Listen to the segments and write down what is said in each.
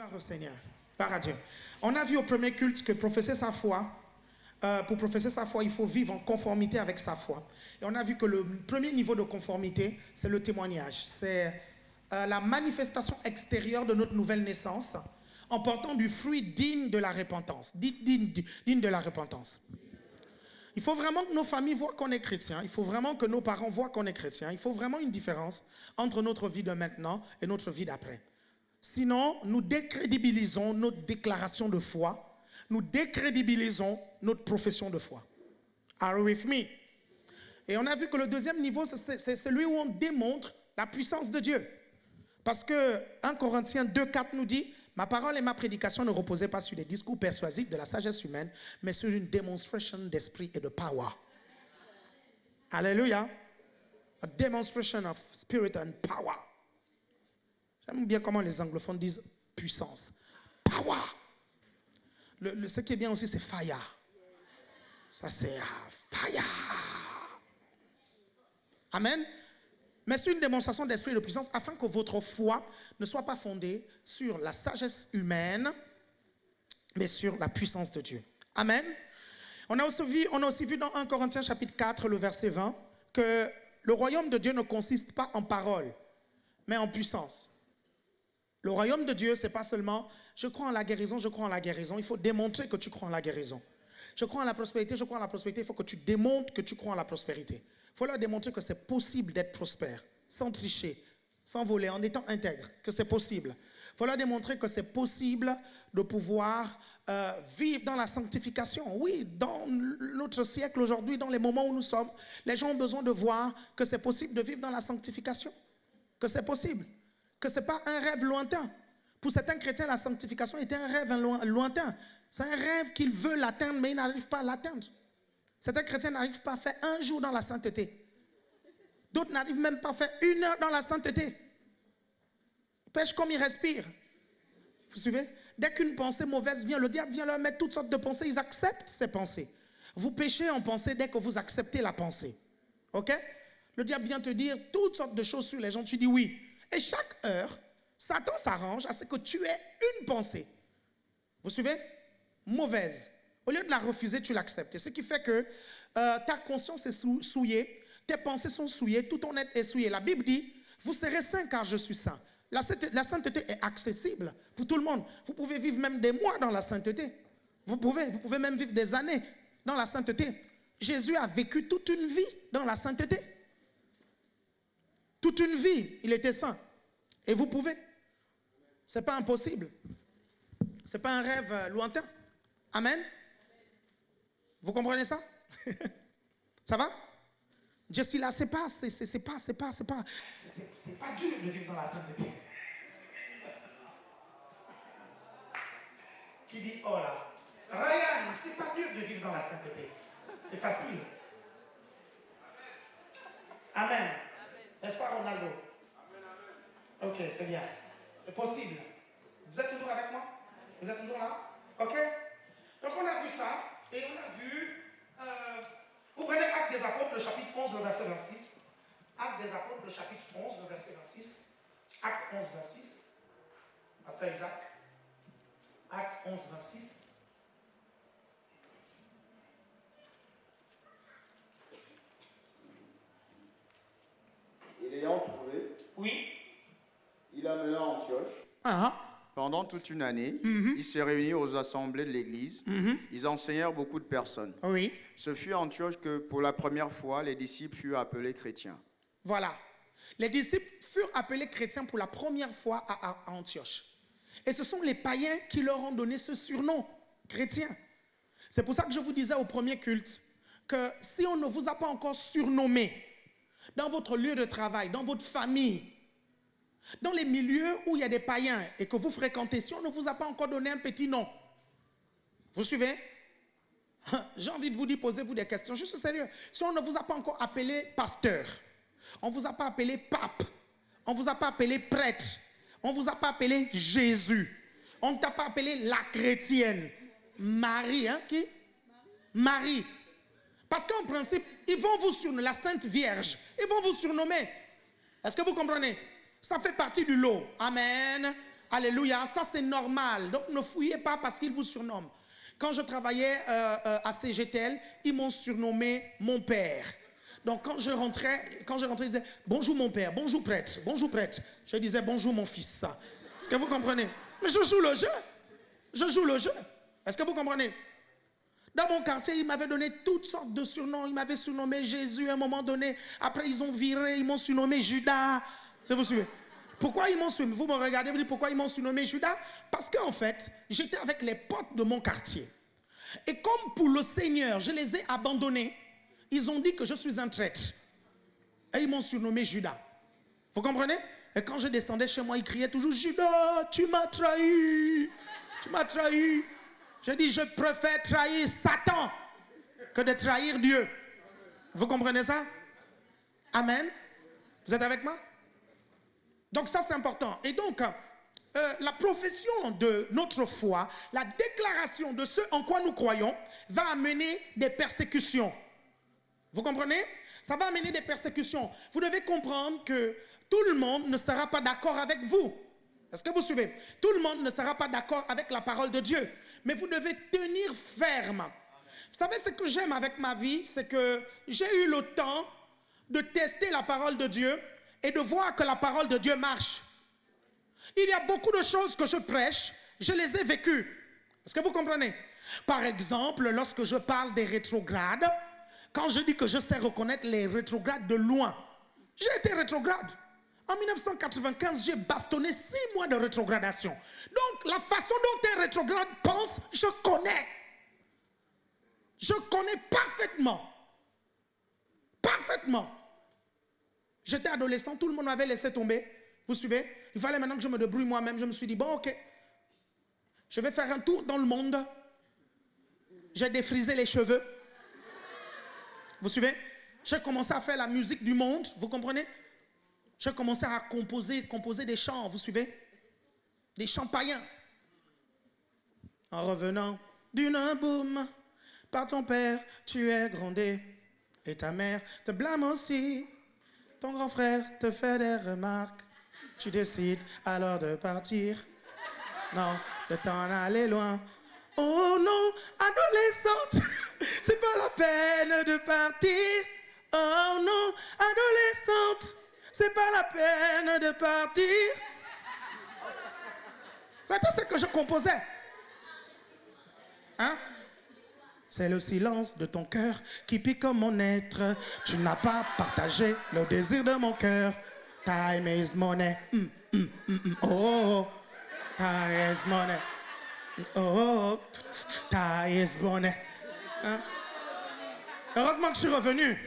Gloire au Seigneur. Gloire à Dieu. On a vu au premier culte que professer sa foi, pour professer sa foi, il faut vivre en conformité avec sa foi. Et on a vu que le premier niveau de conformité, c'est le témoignage. C'est la manifestation extérieure de notre nouvelle naissance en portant du fruit digne de la repentance. Digne de la repentance. Il faut vraiment que nos familles voient qu'on est chrétien. Il faut vraiment que nos parents voient qu'on est chrétien. Il faut vraiment une différence entre notre vie de maintenant et notre vie d'après. Sinon, nous décrédibilisons notre déclaration de foi. Nous décrédibilisons notre profession de foi. Are you with me? Et on a vu que le deuxième niveau, c'est celui où on démontre la puissance de Dieu. Parce que 1 Corinthiens 2,4 nous dit « Ma parole et ma prédication ne reposaient pas sur des discours persuasifs de la sagesse humaine, mais sur une démonstration d'esprit et de power. » Alléluia. A demonstration of spirit and power. J'aime bien comment les anglophones disent puissance. Power. Ce qui est bien aussi, c'est fire. Ça, c'est fire. Amen. Mais c'est une démonstration d'esprit et de puissance afin que votre foi ne soit pas fondée sur la sagesse humaine, mais sur la puissance de Dieu. Amen. On a aussi vu dans 1 Corinthiens chapitre 4, le verset 20, que le royaume de Dieu ne consiste pas en parole, mais en puissance. Le royaume de Dieu, ce n'est pas seulement « je crois en la guérison, je crois en la guérison ». Il faut démontrer que tu crois en la guérison. Je crois en la prospérité, je crois en la prospérité. Il faut que tu démontres que tu crois en la prospérité. Il faut leur démontrer que c'est possible d'être prospère, sans tricher, sans voler, en étant intègre, que c'est possible. Il faut leur démontrer que c'est possible de pouvoir vivre dans la sanctification. Oui, dans notre siècle aujourd'hui, dans les moments où nous sommes, les gens ont besoin de voir que c'est possible de vivre dans la sanctification. Que c'est possible. Que ce n'est pas un rêve lointain. Pour certains chrétiens, la sanctification était un rêve lointain. C'est un rêve qu'ils veulent atteindre, mais ils n'arrivent pas à l'atteindre. Certains chrétiens n'arrivent pas à faire un jour dans la sainteté. D'autres n'arrivent même pas à faire 1 heure dans la sainteté. Ils pêchent comme ils respirent. Vous suivez? Dès qu'une pensée mauvaise vient, le diable vient leur mettre toutes sortes de pensées. Ils acceptent ces pensées. Vous péchez en pensée dès que vous acceptez la pensée. Ok? Le diable vient te dire toutes sortes de choses sur les gens. Tu dis oui. Et chaque heure, Satan s'arrange à ce que tu aies une pensée. Vous suivez? Mauvaise. Au lieu de la refuser, tu l'acceptes. Et ce qui fait que ta conscience est souillée, tes pensées sont souillées, tout ton être est souillé. La Bible dit, vous serez saints car je suis saint. La sainteté est accessible pour tout le monde. Vous pouvez vivre même des mois dans la sainteté. Vous pouvez même vivre des années dans la sainteté. Jésus a vécu toute une vie dans la sainteté. Toute une vie, il était saint. Et vous pouvez. Ce n'est pas impossible. Ce n'est pas un rêve lointain. Amen. Vous comprenez ça? Ça va? Dieu dit là, c'est pas dur de vivre dans la sainteté. Qui dit, oh là, Ryan, c'est pas dur de vivre dans la sainteté. C'est facile. Amen. N'est-ce pas, Ronaldo? Ok, c'est bien. C'est possible. Vous êtes toujours avec moi? Vous êtes toujours là? Ok? Donc on a vu ça, et on a vu... vous prenez Actes des Apôtres, le chapitre 11, le verset 26. Actes des Apôtres, le chapitre 11, le verset 26. Acte 11, 26. Pasteur Isaac. Acte 11, 26. Et l'ayant trouvé, oui, il amena à Antioche. Pendant toute une année, ils se réunirent aux assemblées de l'Église. Ils enseignèrent beaucoup de personnes. Oui. Ce fut à Antioche que, pour la première fois, les disciples furent appelés chrétiens. Voilà. Les disciples furent appelés chrétiens pour la première fois à Antioche. Et ce sont les païens qui leur ont donné ce surnom, chrétien. C'est pour ça que je vous disais au premier culte que si on ne vous a pas encore surnommé dans votre lieu de travail, dans votre famille, dans les milieux où il y a des païens et que vous fréquentez, si on ne vous a pas encore donné un petit nom, vous suivez? J'ai envie de vous dire, posez-vous des questions. Je suis sérieux. Si on ne vous a pas encore appelé pasteur, on ne vous a pas appelé pape, on ne vous a pas appelé prêtre, on ne vous a pas appelé Jésus, on ne t'a pas appelé la chrétienne, Marie, hein, qui? Marie. Parce qu'en principe, ils vont vous surnommer la Sainte Vierge. Ils vont vous surnommer. Est-ce que vous comprenez? Ça fait partie du lot. Amen. Alléluia, ça c'est normal. Donc ne fouillez pas parce qu'ils vous surnomment. Quand je travaillais à CGTL, ils m'ont surnommé mon père. Donc quand je rentrais, ils disaient bonjour mon père, bonjour prêtre, bonjour prêtre. Je disais bonjour mon fils. Est-ce que vous comprenez? Mais je joue le jeu. Je joue le jeu. Est-ce que vous comprenez? Dans mon quartier, ils m'avaient donné toutes sortes de surnoms. Ils m'avaient surnommé Jésus à un moment donné. Après, ils ont viré, ils m'ont surnommé Judas. Vous suivez? Pourquoi ils m'ont surnommé? Vous me regardez, vous dites pourquoi ils m'ont surnommé Judas? Parce qu'en fait, j'étais avec les potes de mon quartier. Et comme pour le Seigneur, je les ai abandonnés, ils ont dit que je suis un traître. Et ils m'ont surnommé Judas. Vous comprenez? Et quand je descendais chez moi, ils criaient toujours Judas, tu m'as trahi. Tu m'as trahi. J'ai dit, je préfère trahir Satan que de trahir Dieu. Vous comprenez ça? Amen. Vous êtes avec moi? Donc ça c'est important. Et donc, la profession de notre foi, la déclaration de ce en quoi nous croyons, va amener des persécutions. Vous comprenez? Ça va amener des persécutions. Vous devez comprendre que tout le monde ne sera pas d'accord avec vous. Est-ce que vous suivez? Tout le monde ne sera pas d'accord avec la parole de Dieu. Mais vous devez tenir ferme. Vous savez ce que j'aime avec ma vie, c'est que j'ai eu le temps de tester la parole de Dieu et de voir que la parole de Dieu marche. Il y a beaucoup de choses que je prêche, je les ai vécues. Est-ce que vous comprenez? Par exemple, lorsque je parle des rétrogrades, quand je dis que je sais reconnaître les rétrogrades de loin, j'ai été rétrograde. En 1995, j'ai bastonné 6 mois de rétrogradation. Donc, la façon dont un rétrograde pense, je connais. Je connais parfaitement. Parfaitement. J'étais adolescent, tout le monde m'avait laissé tomber. Vous suivez? Il fallait maintenant que je me débrouille moi-même. Je me suis dit, bon, ok. Je vais faire un tour dans le monde. J'ai défrisé les cheveux. Vous suivez? J'ai commencé à faire la musique du monde. Vous comprenez? J'ai commencé à composer des chants, vous suivez? Des chants païens. En revenant d'une boum, par ton père, tu es grondé. Et ta mère te blâme aussi. Ton grand frère te fait des remarques. Tu décides alors de partir. Non, de t'en aller loin. Oh non, adolescente, c'est pas la peine de partir. Oh non, adolescente, c'est pas la peine de partir. C'était ce que je composais. Hein? C'est le silence de ton cœur qui pique mon être. Tu n'as pas partagé le désir de mon cœur. Time is money. Oh, time is money. Oh, time is money. Hein? Heureusement que je suis revenu.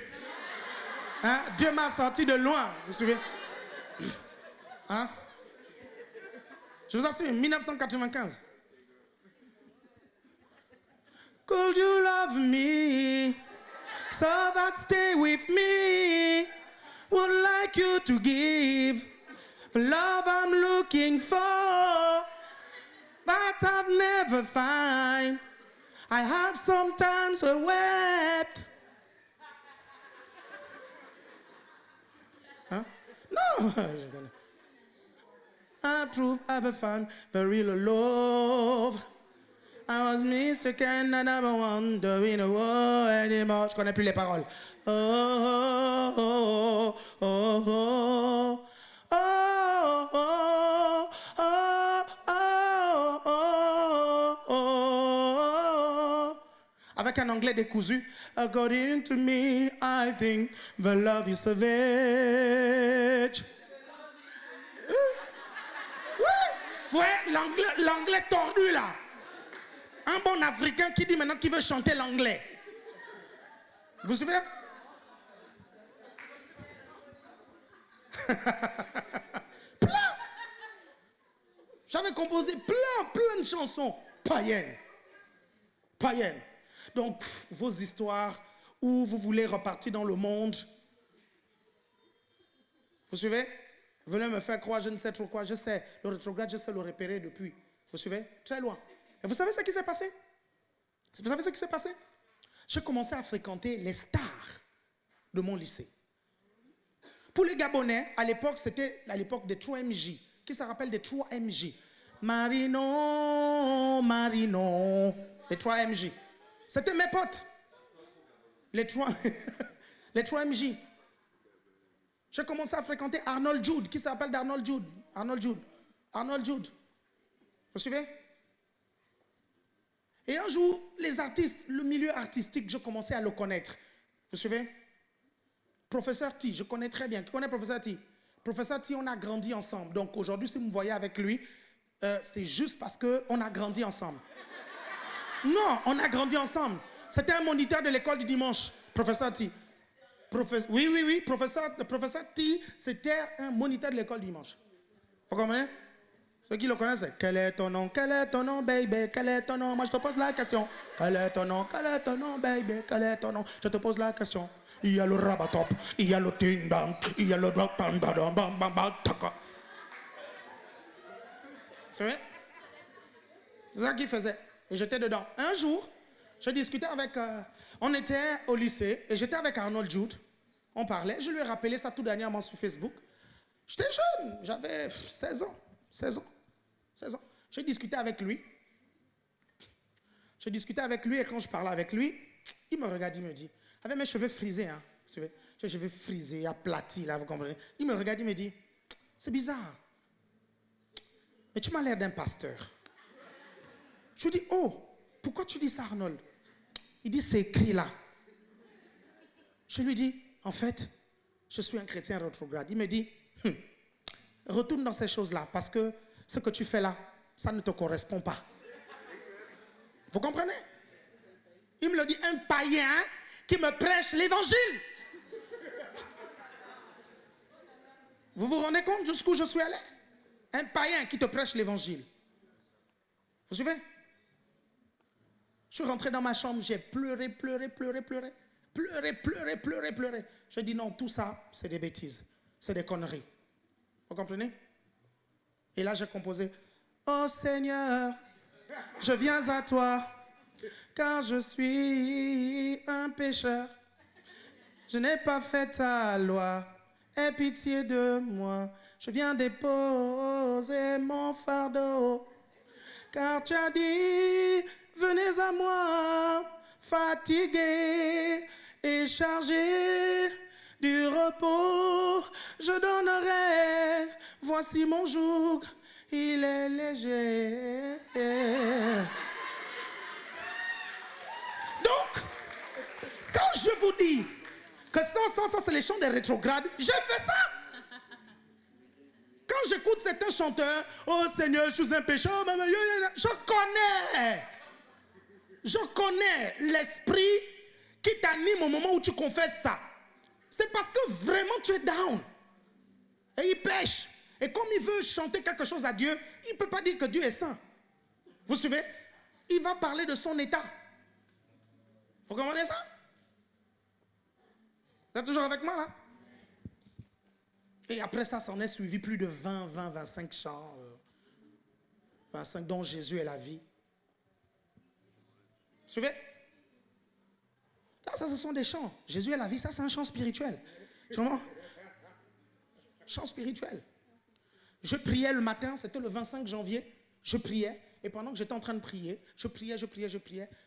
Hein? Dieu m'a sorti de loin, vous suivez? Hein? Je vous assure, 1995. Could you love me so that stay with me? Would like you to give the love I'm looking for, but I've never find. I have sometimes wept. Huh? No. I've found the real love. I was mistaken and I'm wondering why anymore. Je connais plus les paroles. Oh, oh, oh, oh, oh, oh, oh, oh, oh, oh. Avec un anglais décousu. According to me, I think the love is savage. Vous voyez l'anglais tordu là. Un bon Africain qui dit maintenant qu'il veut chanter l'anglais. Vous suivez? Plein. J'avais composé plein de chansons païennes. Païennes. Donc, vos histoires où vous voulez repartir dans le monde. Vous suivez? Vous venez me faire croire, je ne sais trop quoi. Je sais, le rétrograde, je sais le repérer depuis. Vous suivez? Très loin. Et vous savez ce qui s'est passé? Vous savez ce qui s'est passé? J'ai commencé à fréquenter les stars de mon lycée. Pour les Gabonais, à l'époque, c'était à l'époque des 3MJ. Qui se rappelle des 3MJ? Marino, Marino. Les 3 MJ. C'était mes potes. Les 3, les 3 MJ. J'ai commencé à fréquenter Arnold Jude. Qui s'appelle d'Arnold Jude? Arnold Jude. Arnold Jude. Vous suivez? Et un jour, les artistes, le milieu artistique, je commençais à le connaître. Vous suivez? Professeur T, je connais très bien. Qui connaît Professeur T? Professeur T, on a grandi ensemble. Donc aujourd'hui, si vous me voyez avec lui, c'est juste parce qu'on a grandi ensemble. Non, on a grandi ensemble. C'était un moniteur de l'école du dimanche, Professeur T. Oui, professeur T, c'était un moniteur de l'école du dimanche. Vous comprenez? Ceux qui le connaissent, c'est quel est ton nom, baby, quel est ton nom? Moi, je te pose la question. Quel est ton nom, baby, quel est ton nom? Je te pose la question. Il y a le rabatop, il y a le ting-bang, il y a le bam-bam-bam-bam-bam-taka. C'est vrai? C'est ça qu'il faisait. Et j'étais dedans. Un jour, je discutais avec... on était au lycée et j'étais avec Arnold Jude. On parlait. Je lui ai rappelé ça tout dernièrement sur Facebook. J'étais jeune. J'avais 16 ans. 16 ans. J'ai discuté avec lui. Et quand je parlais avec lui, il me regarde, il me dit, avec mes cheveux frisés, hein, j'ai les cheveux frisés, aplatis, là, vous comprenez? Il me regarde, il me dit, c'est bizarre, mais tu m'as l'air d'un pasteur. Je lui dis, oh, pourquoi tu dis ça, Arnold? Il dit, c'est écrit là. Je lui dis, en fait, je suis un chrétien rétrograde. Il me dit, retourne dans ces choses-là, parce que ce que tu fais là, ça ne te correspond pas. Vous comprenez? Il me le dit, un païen qui me prêche l'évangile. Vous vous rendez compte jusqu'où je suis allé? Un païen qui te prêche l'évangile. Vous suivez? Je suis rentré dans ma chambre, j'ai pleuré. Je dis non, tout ça, c'est des bêtises, c'est des conneries. Vous comprenez? Et là, j'ai composé, oh Seigneur, je viens à toi, car je suis un pécheur. Je n'ai pas fait ta loi, aie pitié de moi. Je viens déposer mon fardeau, car tu as dit, venez à moi, fatigués et chargés du repos, je donnerai, voici mon joug, il est léger. Donc, quand je vous dis que ça c'est les chants des rétrogrades, j'ai fait ça. Quand j'écoute certains chanteurs, oh Seigneur, je suis un pécheur, je connais l'esprit qui t'anime au moment où tu confesses ça. C'est parce que vraiment tu es down. Et il pêche. Et comme il veut chanter quelque chose à Dieu, il ne peut pas dire que Dieu est saint. Vous suivez? Il va parler de son état. Vous comprenez ça? Vous êtes toujours avec moi là? Et après ça, s'en est suivi plus de 25 chants. 25 dont Jésus est la vie. Vous suivez? Là, ça, ce sont des chants. Jésus est la vie, ça, c'est un chant spirituel. Comment? Chant spirituel. Je priais le matin, c'était le 25 janvier. Je priais. Et pendant que j'étais en train de prier, je priais.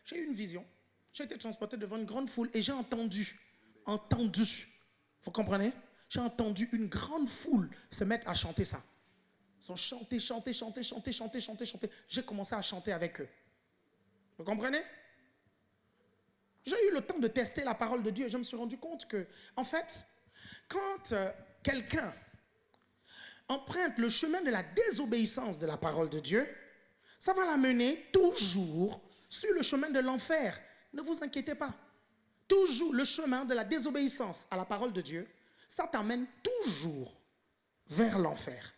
J'ai eu une vision. J'ai été transporté devant une grande foule et j'ai entendu. Vous comprenez? J'ai entendu une grande foule se mettre à chanter ça. Ils ont chanté. J'ai commencé à chanter avec eux. Vous comprenez? J'ai eu le temps de tester la parole de Dieu et je me suis rendu compte que, en fait, quand quelqu'un emprunte le chemin de la désobéissance de la parole de Dieu, ça va l'amener toujours sur le chemin de l'enfer. Ne vous inquiétez pas. Toujours le chemin de la désobéissance à la parole de Dieu, ça t'amène toujours vers l'enfer.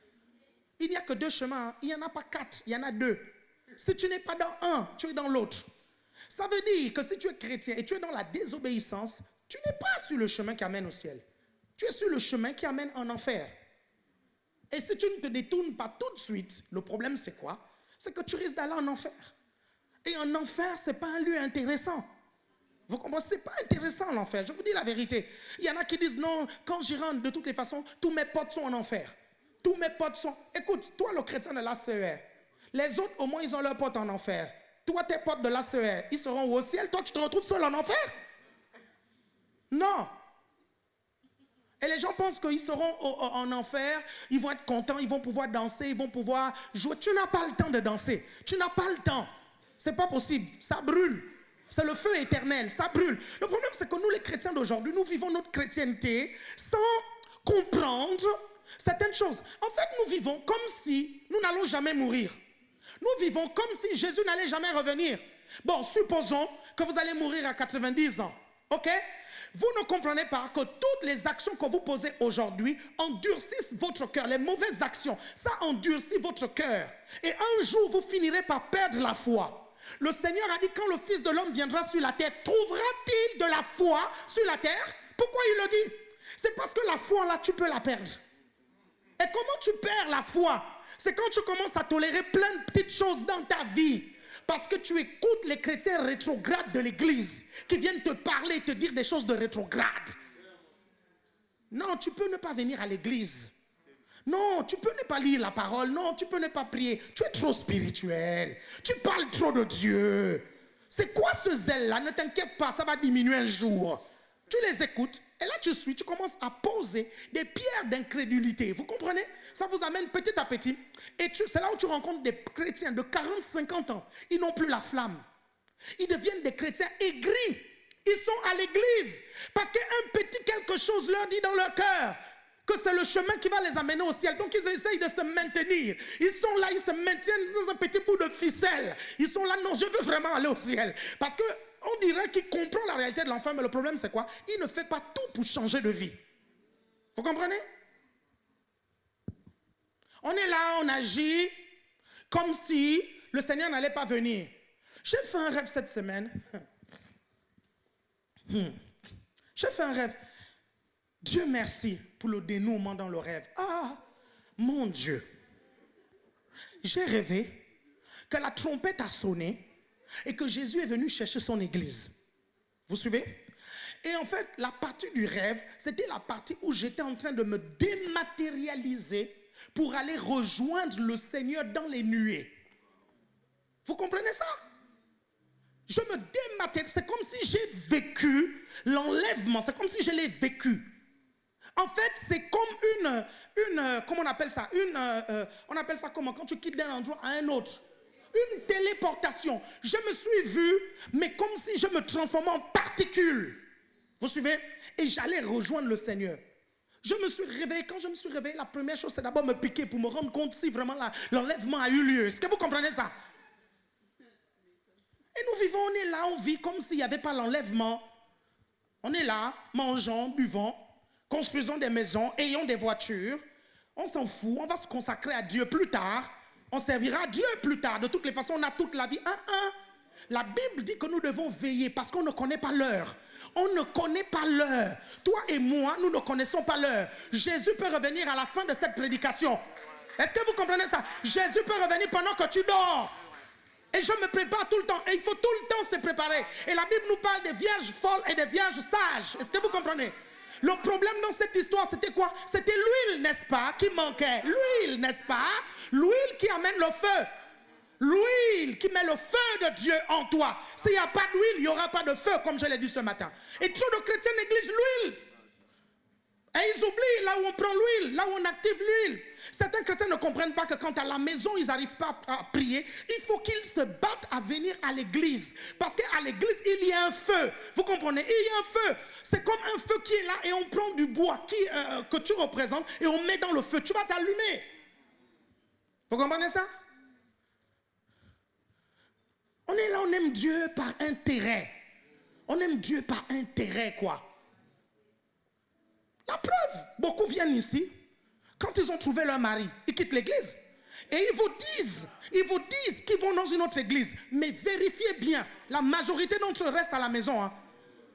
Il n'y a que 2 chemins, il n'y en a pas 4, il y en a 2. Si tu n'es pas dans un, tu es dans l'autre. Ça veut dire que si tu es chrétien et tu es dans la désobéissance, tu n'es pas sur le chemin qui amène au ciel. Tu es sur le chemin qui amène en enfer. Et si tu ne te détournes pas tout de suite, le problème c'est quoi? C'est que tu risques d'aller en enfer. Et en enfer, ce n'est pas un lieu intéressant. Vous comprenez? Ce n'est pas intéressant l'enfer, je vous dis la vérité. Il y en a qui disent non, quand j'y rentre, de toutes les façons, tous mes potes sont en enfer. Tous mes potes sont... Écoute, toi le chrétien de l'ACER, Les autres, au moins, ils ont leurs potes en enfer. Toi, tes potes de l'ACER, ils seront au ciel. Toi, tu te retrouves seul en enfer? Non. Et les gens pensent qu'ils seront en enfer, ils vont être contents, ils vont pouvoir danser, ils vont pouvoir jouer. Tu n'as pas le temps de danser. Tu n'as pas le temps. C'est pas possible. Ça brûle. C'est le feu éternel. Ça brûle. Le problème, c'est que nous, les chrétiens d'aujourd'hui, nous vivons notre chrétienté sans comprendre certaines choses. En fait, nous vivons comme si nous n'allons jamais mourir. Nous vivons comme si Jésus n'allait jamais revenir. Bon, supposons que vous allez mourir à 90 ans. OK? Vous ne comprenez pas que toutes les actions que vous posez aujourd'hui endurcissent votre cœur. Les mauvaises actions, ça endurcit votre cœur. Et un jour, vous finirez par perdre la foi. Le Seigneur a dit, quand le Fils de l'homme viendra sur la terre, trouvera-t-il de la foi sur la terre? Pourquoi il le dit? C'est parce que la foi, là, tu peux la perdre. Et comment tu perds la foi? C'est quand tu commences à tolérer plein de petites choses dans ta vie. Parce que tu écoutes les chrétiens rétrogrades de l'église qui viennent te parler et te dire des choses de rétrograde. Non, tu peux ne pas venir à l'église. Non, tu peux ne pas lire la parole. Non, tu peux ne pas prier. Tu es trop spirituel. Tu parles trop de Dieu. C'est quoi ce zèle-là? Ne t'inquiète pas, ça va diminuer un jour. Tu les écoutes et là tu commences à poser des pierres d'incrédulité. Vous comprenez? Ça vous amène petit à petit. Et c'est là où tu rencontres des chrétiens de 40-50 ans. Ils n'ont plus la flamme. Ils deviennent des chrétiens aigris. Ils sont à l'église parce qu'un petit quelque chose leur dit dans leur cœur que c'est le chemin qui va les amener au ciel. Donc ils essayent de se maintenir. Ils sont là, ils se maintiennent dans un petit bout de ficelle. Ils sont là, non, je veux vraiment aller au ciel. Parce que on dirait qu'il comprend la réalité de l'enfant, mais le problème c'est quoi? Il ne fait pas tout pour changer de vie. Vous comprenez? On est là, on agit comme si le Seigneur n'allait pas venir. J'ai fait un rêve cette semaine. J'ai fait un rêve. Dieu merci pour le dénouement dans le rêve. Ah, mon Dieu. J'ai rêvé que la trompette a sonné et que Jésus est venu chercher son église. Vous suivez? Et en fait, la partie du rêve, c'était la partie où j'étais en train de me dématérialiser pour aller rejoindre le Seigneur dans les nuées. Vous comprenez ça? Je me dématérialise. C'est comme si j'ai vécu l'enlèvement. C'est comme si je l'ai vécu. En fait, c'est comme comment on appelle ça? On appelle ça comment? Quand tu quittes d'un endroit à un autre. Une téléportation. Je me suis vu, mais comme si je me transformais en particule. Vous suivez? Et j'allais rejoindre le Seigneur. Je me suis réveillé. Quand je me suis réveillé, la première chose, c'est d'abord me piquer pour me rendre compte si vraiment l'enlèvement a eu lieu. Est-ce que vous comprenez ça? Et nous vivons, on est là, on vit comme s'il n'y avait pas l'enlèvement. On est là, mangeons, buvons, construisons des maisons, ayons des voitures. On s'en fout, on va se consacrer à Dieu plus tard. On servira Dieu plus tard. De toutes les façons, on a toute la vie. La Bible dit que nous devons veiller parce qu'on ne connaît pas l'heure. On ne connaît pas l'heure. Toi et moi, nous ne connaissons pas l'heure. Jésus peut revenir à la fin de cette prédication. Est-ce que vous comprenez ça? Jésus peut revenir pendant que tu dors. Et je me prépare tout le temps. Et il faut tout le temps se préparer. Et la Bible nous parle des vierges folles et des vierges sages. Est-ce que vous comprenez? Le problème dans cette histoire, c'était quoi? C'était l'huile, n'est-ce pas, qui manquait. L'huile, n'est-ce pas? L'huile qui amène le feu. L'huile qui met le feu de Dieu en toi. S'il n'y a pas d'huile, il n'y aura pas de feu, comme je l'ai dit ce matin. Et trop de chrétiens négligent l'huile. Et ils oublient là où on prend l'huile, là où on active l'huile. Certains chrétiens ne comprennent pas que quand à la maison, ils n'arrivent pas à prier, il faut qu'ils se battent à venir à l'église. Parce qu'à l'église, il y a un feu. Vous comprenez? Il y a un feu. C'est comme un feu qui est là et on prend du bois que tu représentes et on met dans le feu. Tu vas t'allumer. Vous comprenez ça? On est là, on aime Dieu par intérêt. On aime Dieu par intérêt, quoi. La preuve, beaucoup viennent ici. Quand ils ont trouvé leur mari, ils quittent l'église. Et ils vous disent qu'ils vont dans une autre église. Mais vérifiez bien, la majorité d'entre eux restent à la maison. Hein.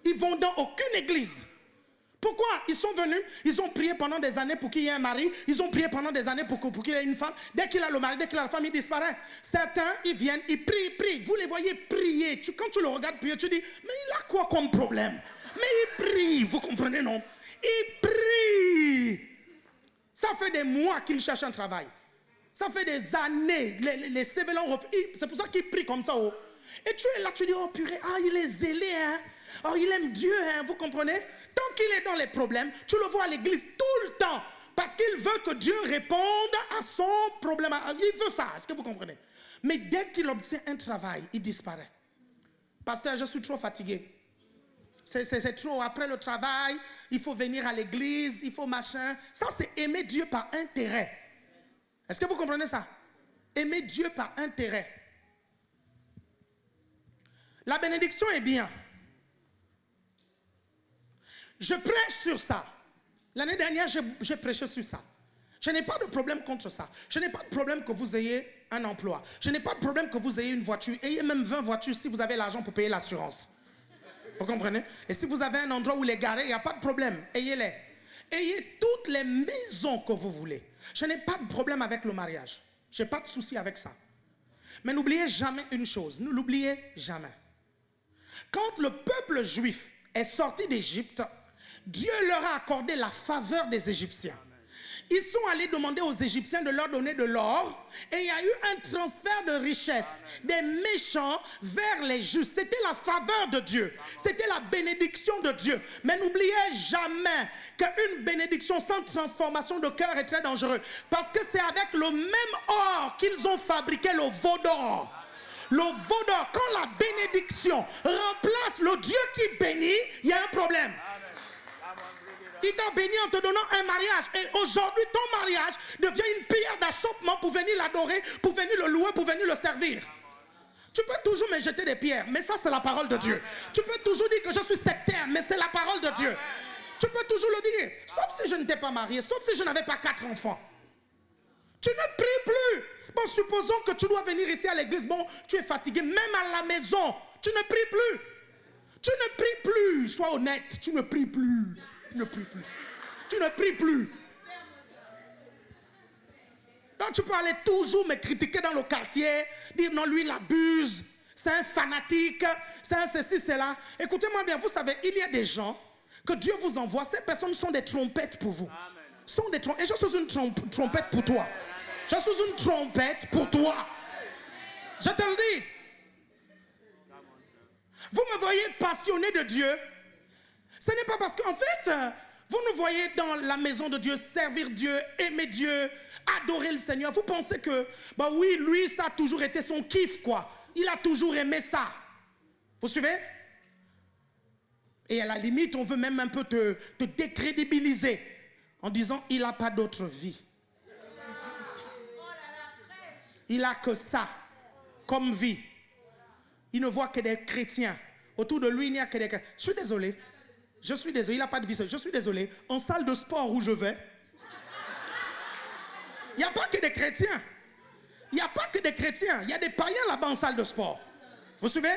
Ils vont dans aucune église. Pourquoi? Ils sont venus, ils ont prié pendant des années pour qu'il y ait un mari. Ils ont prié pendant des années pour qu'il y ait une femme. Dès qu'il a le mari, dès qu'il a la femme, il disparaît. Certains, ils viennent, ils prient. Vous les voyez prier. Quand tu le regardes prier, tu dis, mais il a quoi comme problème? Mais il prie, vous comprenez, non? Il prie. Ça fait des mois qu'il cherche un travail. Ça fait des années, les Cébélons, c'est pour ça qu'ils prient comme ça. Oh. Et tu es là, tu dis, oh purée, il est zélé, hein. Oh, il aime Dieu, hein, vous comprenez? Tant qu'il est dans les problèmes, tu le vois à l'église tout le temps. Parce qu'il veut que Dieu réponde à son problème. Il veut ça, est-ce que vous comprenez? Mais dès qu'il obtient un travail, il disparaît. Pasteur, je suis trop fatigué. C'est trop. Après le travail, il faut venir à l'église, il faut machin. Ça, c'est aimer Dieu par intérêt. Est-ce que vous comprenez ça? Aimer Dieu par intérêt. La bénédiction est bien. Je prêche sur ça. L'année dernière, j'ai prêché sur ça. Je n'ai pas de problème contre ça. Je n'ai pas de problème que vous ayez un emploi. Je n'ai pas de problème que vous ayez une voiture. Ayez même 20 voitures si vous avez l'argent pour payer l'assurance. Vous comprenez? Et si vous avez un endroit où les garer, il n'y a pas de problème. Ayez-les. Ayez toutes les maisons que vous voulez. Je n'ai pas de problème avec le mariage. Je n'ai pas de souci avec ça. Mais n'oubliez jamais une chose. Ne l'oubliez jamais. Quand le peuple juif est sorti d'Égypte, Dieu leur a accordé la faveur des Égyptiens. Ils sont allés demander aux Égyptiens de leur donner de l'or et il y a eu un transfert de richesse des méchants vers les justes. C'était la faveur de Dieu. C'était la bénédiction de Dieu. Mais n'oubliez jamais qu'une bénédiction sans transformation de cœur est très dangereuse. Parce que c'est avec le même or qu'ils ont fabriqué le veau d'or. Le veau d'or, quand la bénédiction remplace le Dieu qui bénit, il y a un problème. Il t'a béni en te donnant un mariage. Et aujourd'hui, ton mariage devient une pierre d'achoppement pour venir l'adorer, pour venir le louer, pour venir le servir. Tu peux toujours me jeter des pierres, mais ça, c'est la parole de Dieu. Tu peux toujours dire que je suis sectaire, mais c'est la parole de Dieu. Tu peux toujours le dire, sauf si je n'étais pas marié, sauf si je n'avais pas 4 enfants. Tu ne pries plus. Bon, supposons que tu dois venir ici à l'église. Bon, tu es fatigué, même à la maison. Tu ne pries plus. Tu ne pries plus. Sois honnête, tu ne pries plus. Tu ne pries plus. Tu ne pries plus. Donc tu peux aller toujours me critiquer dans le quartier, dire non, lui il abuse, c'est un fanatique, c'est un ceci, c'est là. Écoutez-moi bien, vous savez, il y a des gens que Dieu vous envoie, ces personnes sont des trompettes pour vous. Sont des et je suis une trompette pour toi. Je suis une trompette pour toi. Je te le dis. Vous me voyez passionné de Dieu. Ce n'est pas parce qu'en fait, vous nous voyez dans la maison de Dieu, servir Dieu, aimer Dieu, adorer le Seigneur. Vous pensez que, bah oui, lui, ça a toujours été son kiff, quoi. Il a toujours aimé ça. Vous suivez? Et à la limite, on veut même un peu te décrédibiliser en disant, il n'a pas d'autre vie. Il n'a que ça comme vie. Il ne voit que des chrétiens. Autour de lui, il n'y a que des chrétiens. Je suis désolé, il n'a pas de vie. Je suis désolé, en salle de sport où je vais, il n'y a pas que des chrétiens. Il n'y a pas que des chrétiens. Il y a des païens là-bas en salle de sport. Vous suivez?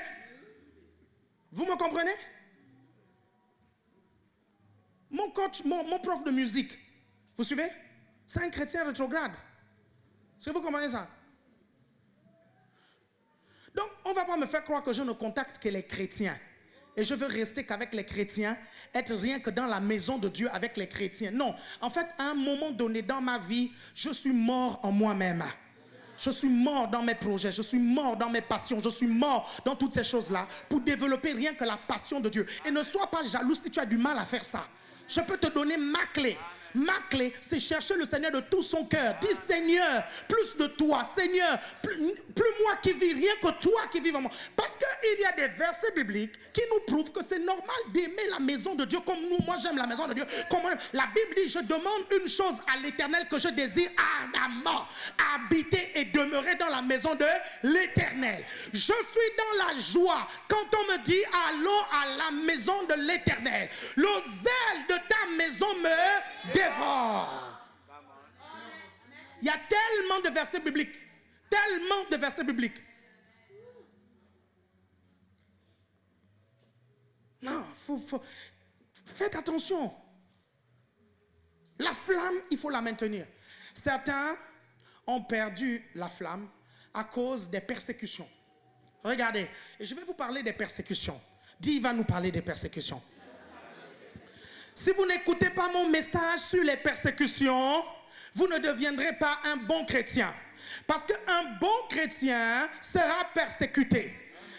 Vous me comprenez? Mon coach, mon prof de musique, vous suivez? C'est un chrétien rétrograde. Est-ce que vous comprenez ça? Donc, on ne va pas me faire croire que je ne contacte que les chrétiens. Et je veux rester qu'avec les chrétiens, être rien que dans la maison de Dieu avec les chrétiens. Non, en fait, à un moment donné dans ma vie, je suis mort en moi-même. Je suis mort dans mes projets, je suis mort dans mes passions, je suis mort dans toutes ces choses-là pour développer rien que la passion de Dieu. Et ne sois pas jaloux si tu as du mal à faire ça. Je peux te donner ma clé. Ma clé, c'est chercher le Seigneur de tout son cœur. Dis Seigneur, plus de toi. Seigneur, plus moi qui vis, rien que toi qui vis en moi. Parce qu'il y a des versets bibliques qui nous prouvent que c'est normal d'aimer la maison de Dieu comme nous. Moi, j'aime la maison de Dieu. Comme la Bible dit, je demande une chose à l'Éternel que je désire ardemment. Habiter et demeurer dans la maison de l'Éternel. Je suis dans la joie quand on me dit allons à la maison de l'Éternel. Le zèle de ta maison me dévore. Il y a tellement de versets bibliques. Tellement de versets bibliques. Non, faites attention. La flamme, il faut la maintenir. Certains ont perdu la flamme à cause des persécutions. Regardez, et je vais vous parler des persécutions. Dis, il va nous parler des persécutions. Si vous n'écoutez pas mon message sur les persécutions, vous ne deviendrez pas un bon chrétien. Parce qu'un bon chrétien sera persécuté.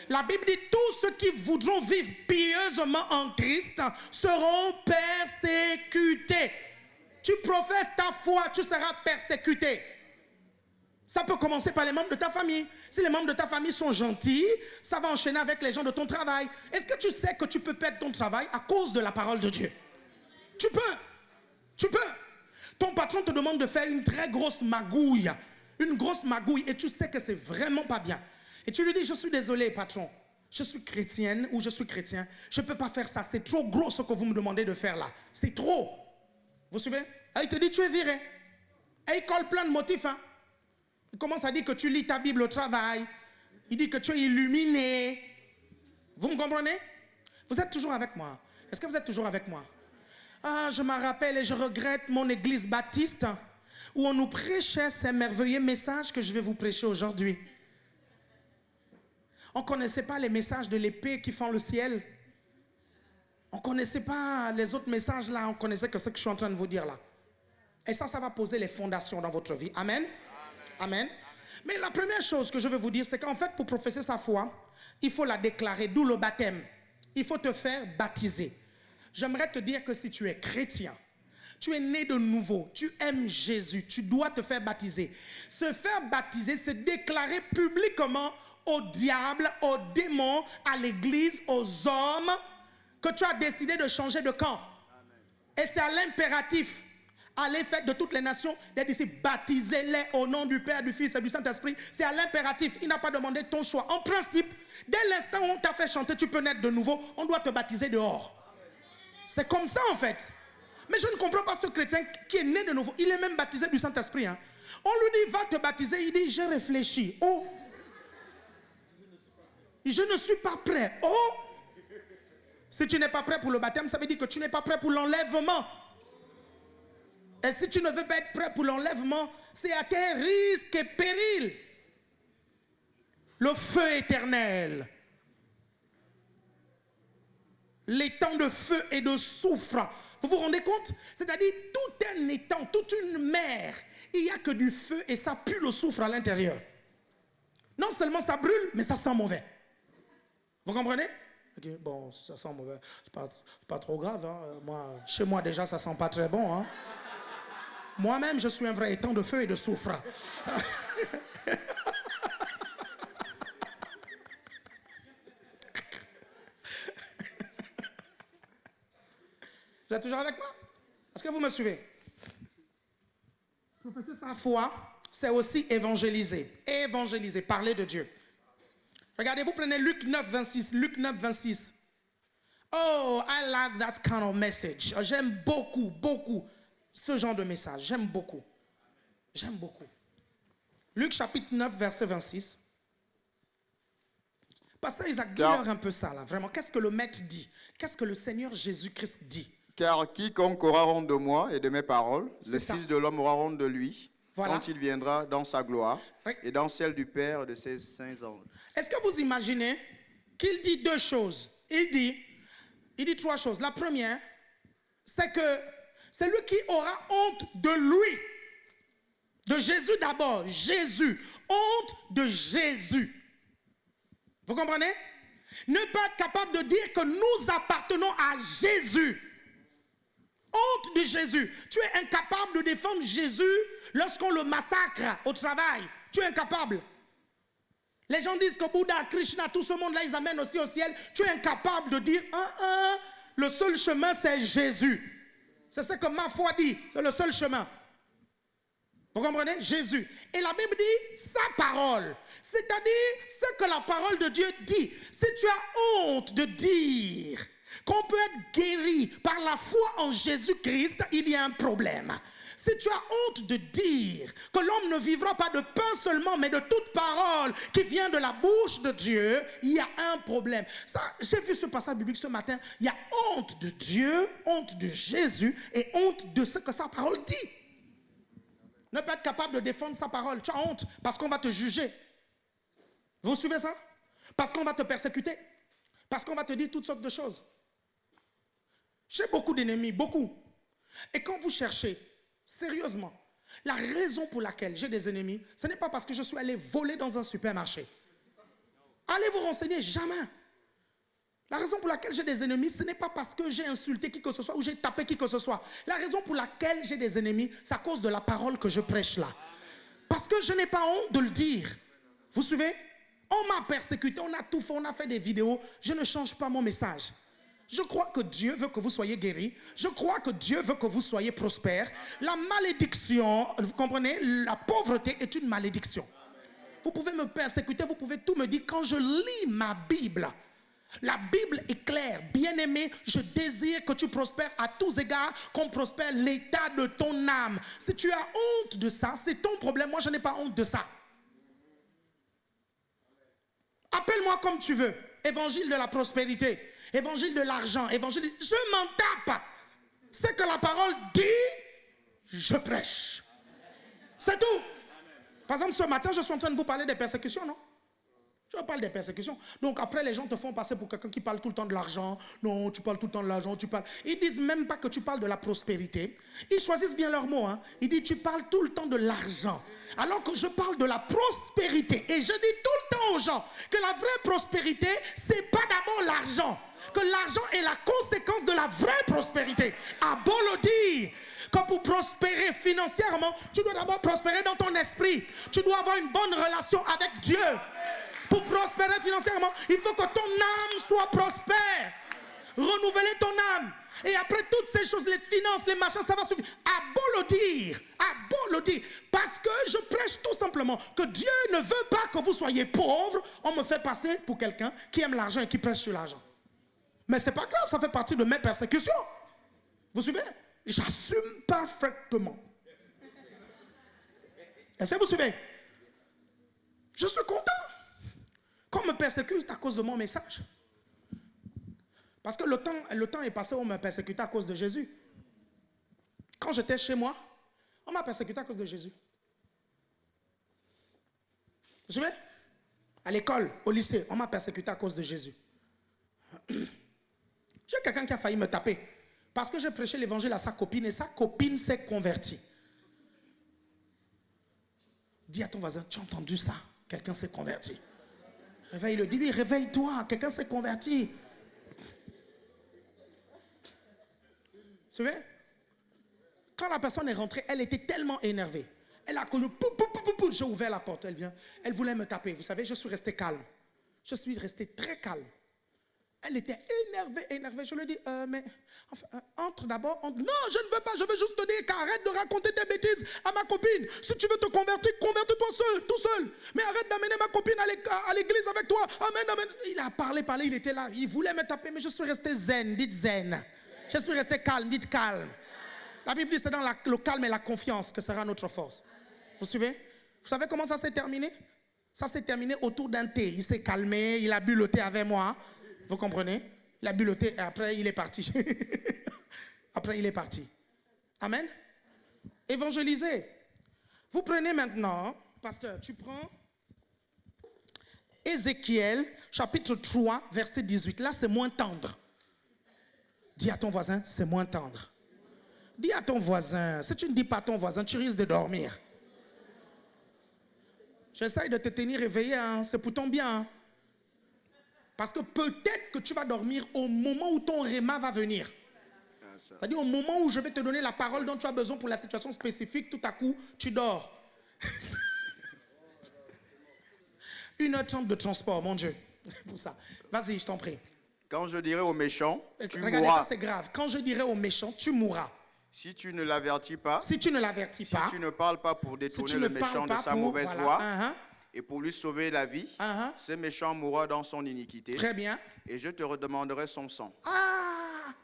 La Bible dit, tous ceux qui voudront vivre pieusement en Christ seront persécutés. Tu professes ta foi, tu seras persécuté. Ça peut commencer par les membres de ta famille. Si les membres de ta famille sont gentils, ça va enchaîner avec les gens de ton travail. Est-ce que tu sais que tu peux perdre ton travail à cause de la parole de Dieu? Tu peux. Tu peux. Ton patron te demande de faire une très grosse magouille. Une grosse magouille. Et tu sais que c'est vraiment pas bien. Et tu lui dis, je suis désolé, patron. Je suis chrétienne ou je suis chrétien. Je ne peux pas faire ça. C'est trop gros ce que vous me demandez de faire là. C'est trop. Vous suivez? Et il te dit, tu es viré. Et il colle plein de motifs. Hein? Il commence à dire que tu lis ta Bible au travail. Il dit que tu es illuminé. Vous me comprenez? Vous êtes toujours avec moi. Est-ce que vous êtes toujours avec moi? Ah, je me rappelle et je regrette mon église baptiste où on nous prêchait ces merveilleux messages que je vais vous prêcher aujourd'hui. On ne connaissait pas les messages de l'épée qui fend le ciel. On ne connaissait pas les autres messages là. On connaissait que ce que je suis en train de vous dire là. Et ça va poser les fondations dans votre vie. Amen. Amen. Mais la première chose que je veux vous dire, c'est qu'en fait, pour professer sa foi, il faut la déclarer, d'où le baptême. Il faut te faire baptiser. J'aimerais te dire que si tu es chrétien, tu es né de nouveau, tu aimes Jésus, tu dois te faire baptiser. Se faire baptiser, c'est déclarer publiquement au diable, aux démons, à l'église, aux hommes, que tu as décidé de changer de camp. Et c'est à l'impératif. Allez, faites de toutes les nations des disciples, baptisez-les au nom du Père, du Fils et du Saint-Esprit. C'est à l'impératif. Il n'a pas demandé ton choix. En principe, dès l'instant où on t'a fait chanter, tu peux naître de nouveau, on doit te baptiser dehors. C'est comme ça en fait. Mais je ne comprends pas ce chrétien qui est né de nouveau. Il est même baptisé du Saint-Esprit. Hein. On lui dit, va te baptiser. Il dit, j'ai réfléchi. Oh, je ne suis pas prêt. Oh, si tu n'es pas prêt pour le baptême, ça veut dire que tu n'es pas prêt pour l'enlèvement. Et si tu ne veux pas être prêt pour l'enlèvement, c'est à tes risques et périls. Le feu éternel. Les temps de feu et de soufre. Vous vous rendez compte? C'est-à-dire tout un étang, toute une mer. Il n'y a que du feu et ça pue le soufre à l'intérieur. Non seulement ça brûle, mais ça sent mauvais. Vous comprenez? Okay, bon, ça sent mauvais. C'est pas trop grave. Hein. Moi, chez moi déjà, ça sent pas très bon. Hein. Moi-même, je suis un vrai étang de feu et de soufre. Vous êtes toujours avec moi? Est-ce que vous me suivez? Professer sa foi, c'est aussi évangéliser. Évangéliser, parler de Dieu. Regardez, vous prenez Luc 9, 26. Luc 9, 26. Oh, I like that kind of message. J'aime beaucoup, beaucoup ce genre de message. J'aime beaucoup. J'aime beaucoup. Luc chapitre 9, verset 26. Pasteur Isaac, dis-leur un peu ça là, vraiment. Qu'est-ce que le maître dit? Qu'est-ce que le Seigneur Jésus-Christ dit? Car quiconque aura honte de moi et de mes paroles, le Fils de l'homme aura honte de lui, voilà, quand il viendra dans sa gloire, oui, et dans celle du Père et de ses saints anges. Est-ce que vous imaginez qu'il dit deux choses? Il dit trois choses. La première, c'est que c'est lui qui aura honte de lui. De Jésus d'abord. Jésus. Honte de Jésus. Vous comprenez? Ne pas être capable de dire que nous appartenons à Jésus. Honte de Jésus. Tu es incapable de défendre Jésus lorsqu'on le massacre au travail. Tu es incapable. Les gens disent que Bouddha, Krishna, tout ce monde-là, ils amènent aussi au ciel. Tu es incapable de dire, le seul chemin, c'est Jésus. C'est ce que ma foi dit. C'est le seul chemin. Vous comprenez? Jésus. Et la Bible dit sa parole. C'est-à-dire ce que la parole de Dieu dit. Si tu as honte de dire qu'on peut être guéri par la foi en Jésus-Christ, il y a un problème. Si tu as honte de dire que l'homme ne vivra pas de pain seulement, mais de toute parole qui vient de la bouche de Dieu, il y a un problème. J'ai vu ce passage biblique ce matin. Il y a honte de Dieu, honte de Jésus et honte de ce que sa parole dit. Ne pas être capable de défendre sa parole. Tu as honte parce qu'on va te juger. Vous suivez ça? Parce qu'on va te persécuter. Parce qu'on va te dire toutes sortes de choses. J'ai beaucoup d'ennemis, beaucoup. Et quand vous cherchez, sérieusement, La raison pour laquelle j'ai des ennemis, ce n'est pas parce que je suis allé voler dans un supermarché. Allez vous renseigner, jamais. La raison pour laquelle j'ai des ennemis, ce n'est pas parce que j'ai insulté qui que ce soit ou j'ai tapé qui que ce soit. La raison pour laquelle j'ai des ennemis, c'est à cause de la parole que je prêche là. Parce que je n'ai pas honte de le dire. Vous suivez? On m'a persécuté, on a tout fait, on a fait des vidéos. Je ne change pas mon message. Je crois que Dieu veut que vous soyez guéris. Je crois que Dieu veut que vous soyez prospères. La malédiction, vous comprenez? La pauvreté est une malédiction. Vous pouvez me persécuter, vous pouvez tout me dire. Quand je lis ma Bible, la Bible est claire. Bien-aimé, je désire que tu prospères à tous égards, qu'on prospère l'état de ton âme. Si tu as honte de ça, c'est ton problème. Moi, je n'ai pas honte de ça. Appelle-moi comme tu veux. Évangile de la prospérité, évangile de l'argent, évangile... Je m'en tape. C'est que la parole dit, je prêche. C'est tout. Par exemple, ce matin, je suis en train de vous parler des persécutions, non? Je parle des persécutions. Donc après, les gens te font passer pour quelqu'un qui parle tout le temps de l'argent. Non, tu parles tout le temps de l'argent, tu parles... Ils disent même pas que tu parles de la prospérité. Ils choisissent bien leurs mots. Hein. Ils disent, tu parles tout le temps de l'argent. Alors que je parle de la prospérité. Et je dis tout le temps aux gens que la vraie prospérité, c'est pas d'abord l'argent. Que l'argent est la conséquence de la vraie prospérité. À beau le dire, que pour prospérer financièrement, tu dois d'abord prospérer dans ton esprit. Tu dois avoir une bonne relation avec Dieu. Pour prospérer financièrement, il faut que ton âme soit prospère. Renouveler ton âme. Et après toutes ces choses, les finances, les machins, ça va suffire. À beau le dire. Parce que je prêche tout simplement que Dieu ne veut pas que vous soyez pauvres. On me fait passer pour quelqu'un qui aime l'argent et qui prêche sur l'argent. Mais c'est pas grave, ça fait partie de mes persécutions. Vous suivez? J'assume parfaitement. Est-ce que vous suivez? Je suis content. Qu'on me persécute à cause de mon message. Parce que le temps est passé où on m'a persécuté à cause de Jésus. Quand j'étais chez moi, on m'a persécuté à cause de Jésus. Vous savez? À l'école, au lycée, on m'a persécuté à cause de Jésus. J'ai quelqu'un qui a failli me taper. Parce que j'ai prêché l'évangile à sa copine et sa copine s'est convertie. Dis à ton voisin, tu as entendu ça? Quelqu'un s'est converti. Réveille-le, dis-lui, réveille-toi, quelqu'un s'est converti. Vous savez? Quand la personne est rentrée, elle était tellement énervée. Elle a connu, j'ai ouvert la porte, elle vient. Elle voulait me taper, vous savez, je suis resté calme. Je suis resté très calme. Elle était énervée. Je lui ai dit, mais enfin, entre d'abord. Non, je ne veux pas, je veux juste te dire qu'arrête de raconter tes bêtises à ma copine. Si tu veux te convertir, convertis-toi seul, tout seul. Mais arrête d'amener ma copine à l'église avec toi. Amen. Il a parlé, il était là. Il voulait me taper, mais je suis resté zen, dites zen. Je suis resté calme, dites calme. La Bible dit c'est dans le calme et la confiance que sera notre force. Vous suivez? Vous savez comment ça s'est terminé? Ça s'est terminé autour d'un thé. Il s'est calmé, il a bu le thé avec moi. Vous comprenez? Il a bu le thé et après il est parti. Après il est parti. Amen. Évangélisez. Vous prenez maintenant, pasteur, tu prends Ézéchiel, chapitre 3, verset 18. Là, c'est moins tendre. Dis à ton voisin, c'est moins tendre. Dis à ton voisin, si tu ne dis pas à ton voisin, tu risques de dormir. J'essaie de te tenir éveillé, hein, c'est pour ton bien. Hein. Parce que peut-être que tu vas dormir au moment où ton réma va venir. C'est-à-dire au moment où je vais te donner la parole dont tu as besoin pour la situation spécifique, tout à coup, tu dors. 1h30 de transport, mon Dieu. Pour ça. Vas-y, je t'en prie. Quand je dirai aux méchants, tu mourras. Regardez, ça c'est grave. Quand je dirai aux méchants, tu mourras. Si tu ne l'avertis pas, si tu ne parles pas pour détourner le méchant de sa mauvaise voie, et pour lui sauver la vie, ce méchant mourra dans son iniquité. Très bien. Et je te redemanderai son sang. Ah!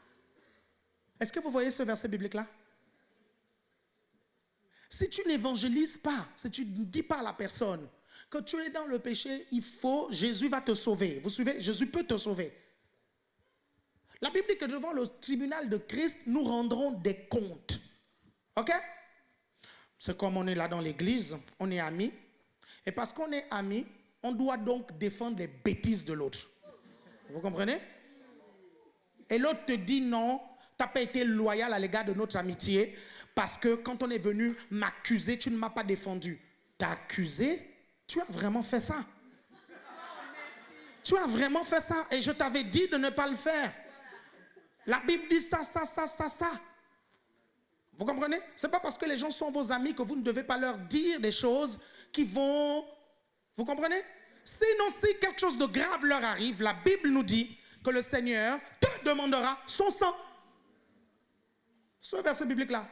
Est-ce que vous voyez ce verset biblique-là? Si tu n'évangélises pas, si tu ne dis pas à la personne que tu es dans le péché, Jésus va te sauver. Vous suivez? Jésus peut te sauver. La Bible dit que devant le tribunal de Christ, nous rendrons des comptes. Ok? C'est comme on est là dans l'église, on est amis. Et parce qu'on est amis, on doit donc défendre les bêtises de l'autre. Vous comprenez? Et l'autre te dit non, tu n'as pas été loyal à l'égard de notre amitié. Parce que quand on est venu m'accuser, tu ne m'as pas défendu. T'as accusé? Tu as vraiment fait ça? Tu as vraiment fait ça? Et je t'avais dit de ne pas le faire. La Bible dit ça. Vous comprenez? Ce n'est pas parce que les gens sont vos amis que vous ne devez pas leur dire des choses qui vont... Vous comprenez? Sinon, si quelque chose de grave leur arrive, la Bible nous dit que le Seigneur te demandera son sang. Ce verset biblique-là.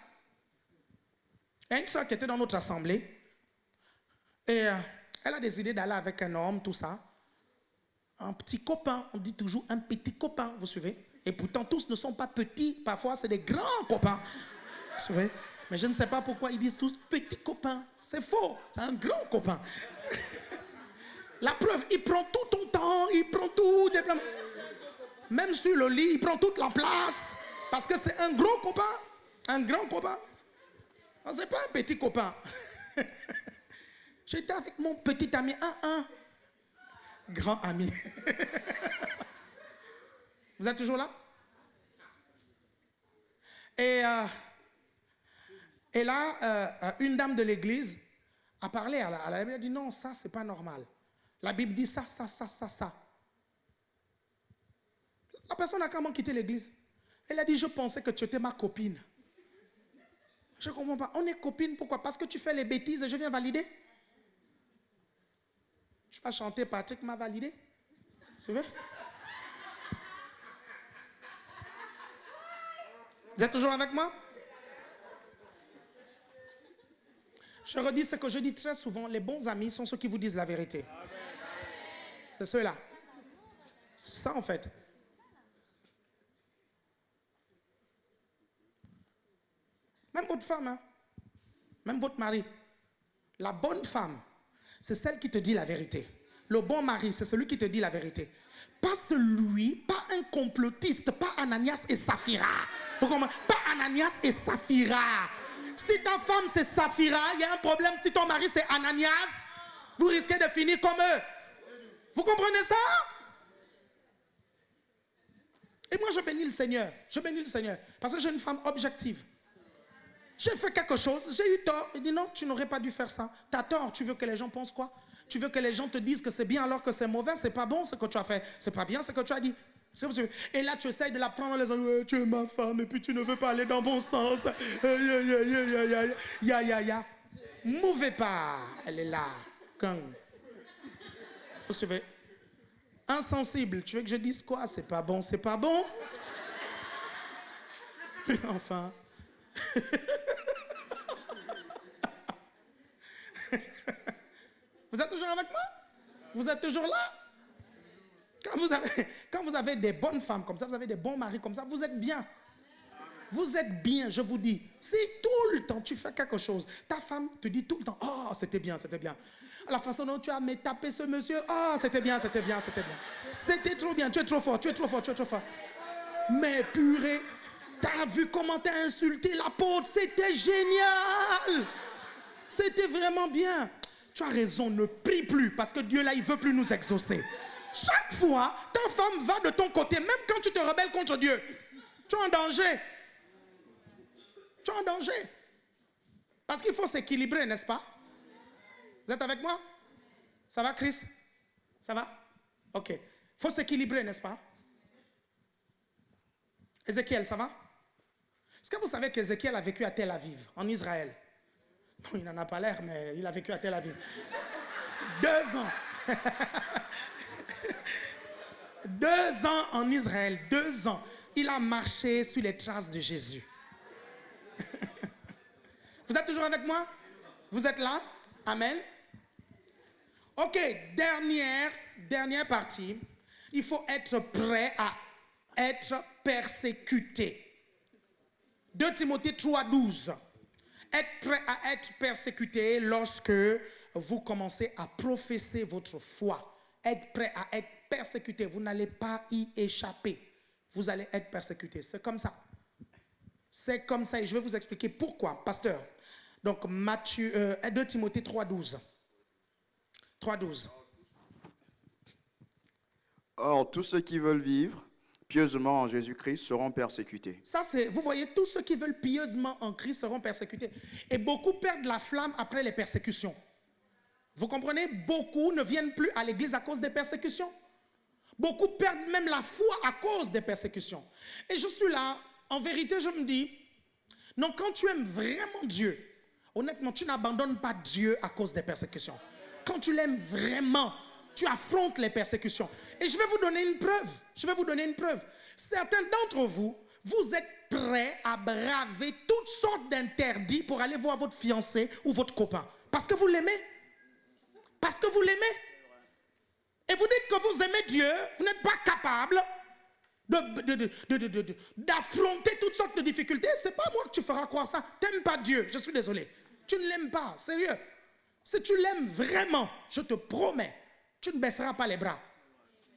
Il y a une soeur qui était dans notre assemblée et elle a décidé d'aller avec un homme, tout ça. Un petit copain, on dit toujours un petit copain, vous suivez? Et pourtant, tous ne sont pas petits, parfois c'est des grands copains. Vous suivez? Mais je ne sais pas pourquoi ils disent tous petit copain. C'est faux, c'est un grand copain. La preuve, il prend tout ton temps, il prend tout. Même sur le lit, il prend toute la place. Parce que c'est un gros copain, un grand copain. Ce n'est pas un petit copain. J'étais avec mon petit ami, un grand ami. Vous êtes toujours là? Et là, une dame de l'église a parlé à la Bible. Elle a dit non, ça, c'est pas normal. La Bible dit ça. La personne a comment quitté l'église. Elle a dit, je pensais que tu étais ma copine. Je ne comprends pas. On est copines, pourquoi? Parce que tu fais les bêtises et je viens valider. Tu vas chanter, Patrick m'a validé. C'est vrai? Vous êtes toujours avec moi? Je redis ce que je dis très souvent, les bons amis sont ceux qui vous disent la vérité. C'est ceux-là. C'est ça en fait. Même votre femme, hein? Même votre mari. La bonne femme, c'est celle qui te dit la vérité. Le bon mari, c'est celui qui te dit la vérité. Pas celui, pas un complotiste, pas Ananias et Saphira. Vous comprenez? Pas Ananias et Saphira. Si ta femme c'est Saphira, il y a un problème. Si ton mari c'est Ananias, vous risquez de finir comme eux. Vous comprenez ça? Et moi je bénis le Seigneur. Je bénis le Seigneur. Parce que j'ai une femme objective. J'ai fait quelque chose, j'ai eu tort. Il dit non, tu n'aurais pas dû faire ça. Tu as tort, tu veux que les gens pensent quoi? Tu veux que les gens te disent que c'est bien alors que c'est mauvais, c'est pas bon ce que tu as fait. C'est pas bien ce que tu as dit. Et là tu essayes de la prendre les autres. Ouais, tu es ma femme et puis tu ne veux pas aller dans mon sens. Mouvez pas, elle est là. Vous suivez? Insensible, tu veux que je dise quoi? C'est pas bon, c'est pas bon. Enfin. Vous êtes toujours avec moi? Vous êtes toujours là? Quand vous avez des bonnes femmes comme ça, vous avez des bons maris comme ça, vous êtes bien. Vous êtes bien, je vous dis. Si tout le temps tu fais quelque chose, ta femme te dit tout le temps, oh, c'était bien, c'était bien. À la façon dont tu as tapé ce monsieur, oh, c'était bien, c'était bien, c'était bien. C'était trop bien, tu es trop fort, tu es trop fort, tu es trop fort. Mais purée, t'as vu comment t'as insulté l'apôtre, c'était génial. C'était vraiment bien. Tu as raison, ne prie plus, parce que Dieu là, il ne veut plus nous exaucer. Chaque fois, ta femme va de ton côté, même quand tu te rebelles contre Dieu. Tu es en danger. Tu es en danger. Parce qu'il faut s'équilibrer, n'est-ce pas? Vous êtes avec moi? Ça va, Chris? Ça va? Ok. Il faut s'équilibrer, n'est-ce pas? Ézéchiel, ça va? Est-ce que vous savez qu'Ézéchiel a vécu à Tel Aviv, en Israël? Bon, il n'en a pas l'air, mais il a vécu à Tel Aviv. 2 ans. 2 ans en Israël, 2 ans. Il a marché sur les traces de Jésus. Vous êtes toujours avec moi? Vous êtes là? Amen. Ok, dernière partie. Il faut être prêt à être persécuté. 2 Timothée 3,12. Être prêt à être persécuté lorsque vous commencez à professer votre foi. Être prêt à être persécuté. Vous n'allez pas y échapper. Vous allez être persécuté. C'est comme ça. C'est comme ça. Et je vais vous expliquer pourquoi, pasteur. Donc, 2 Timothée 3,12. 3,12. Or, tous ceux qui veulent vivre pieusement en Jésus-Christ seront persécutés. Ça, c'est, vous voyez, tous ceux qui veulent pieusement en Christ seront persécutés. Et beaucoup perdent la flamme après les persécutions. Vous comprenez? Beaucoup ne viennent plus à l'église à cause des persécutions. Beaucoup perdent même la foi à cause des persécutions. Et je suis là, en vérité, je me dis, non, quand tu aimes vraiment Dieu, honnêtement, tu n'abandonnes pas Dieu à cause des persécutions. Quand tu l'aimes vraiment, tu affrontes les persécutions. Et je vais vous donner une preuve. Je vais vous donner une preuve. Certains d'entre vous, vous êtes prêts à braver toutes sortes d'interdits pour aller voir votre fiancé ou votre copain. Parce que vous l'aimez. Parce que vous l'aimez. Et vous dites que vous aimez Dieu, vous n'êtes pas capable d'affronter toutes sortes de difficultés. C'est pas moi que tu feras croire ça. Tu n'aimes pas Dieu, je suis désolé. Tu ne l'aimes pas, sérieux. Si tu l'aimes vraiment, je te promets, tu ne baisseras pas les bras.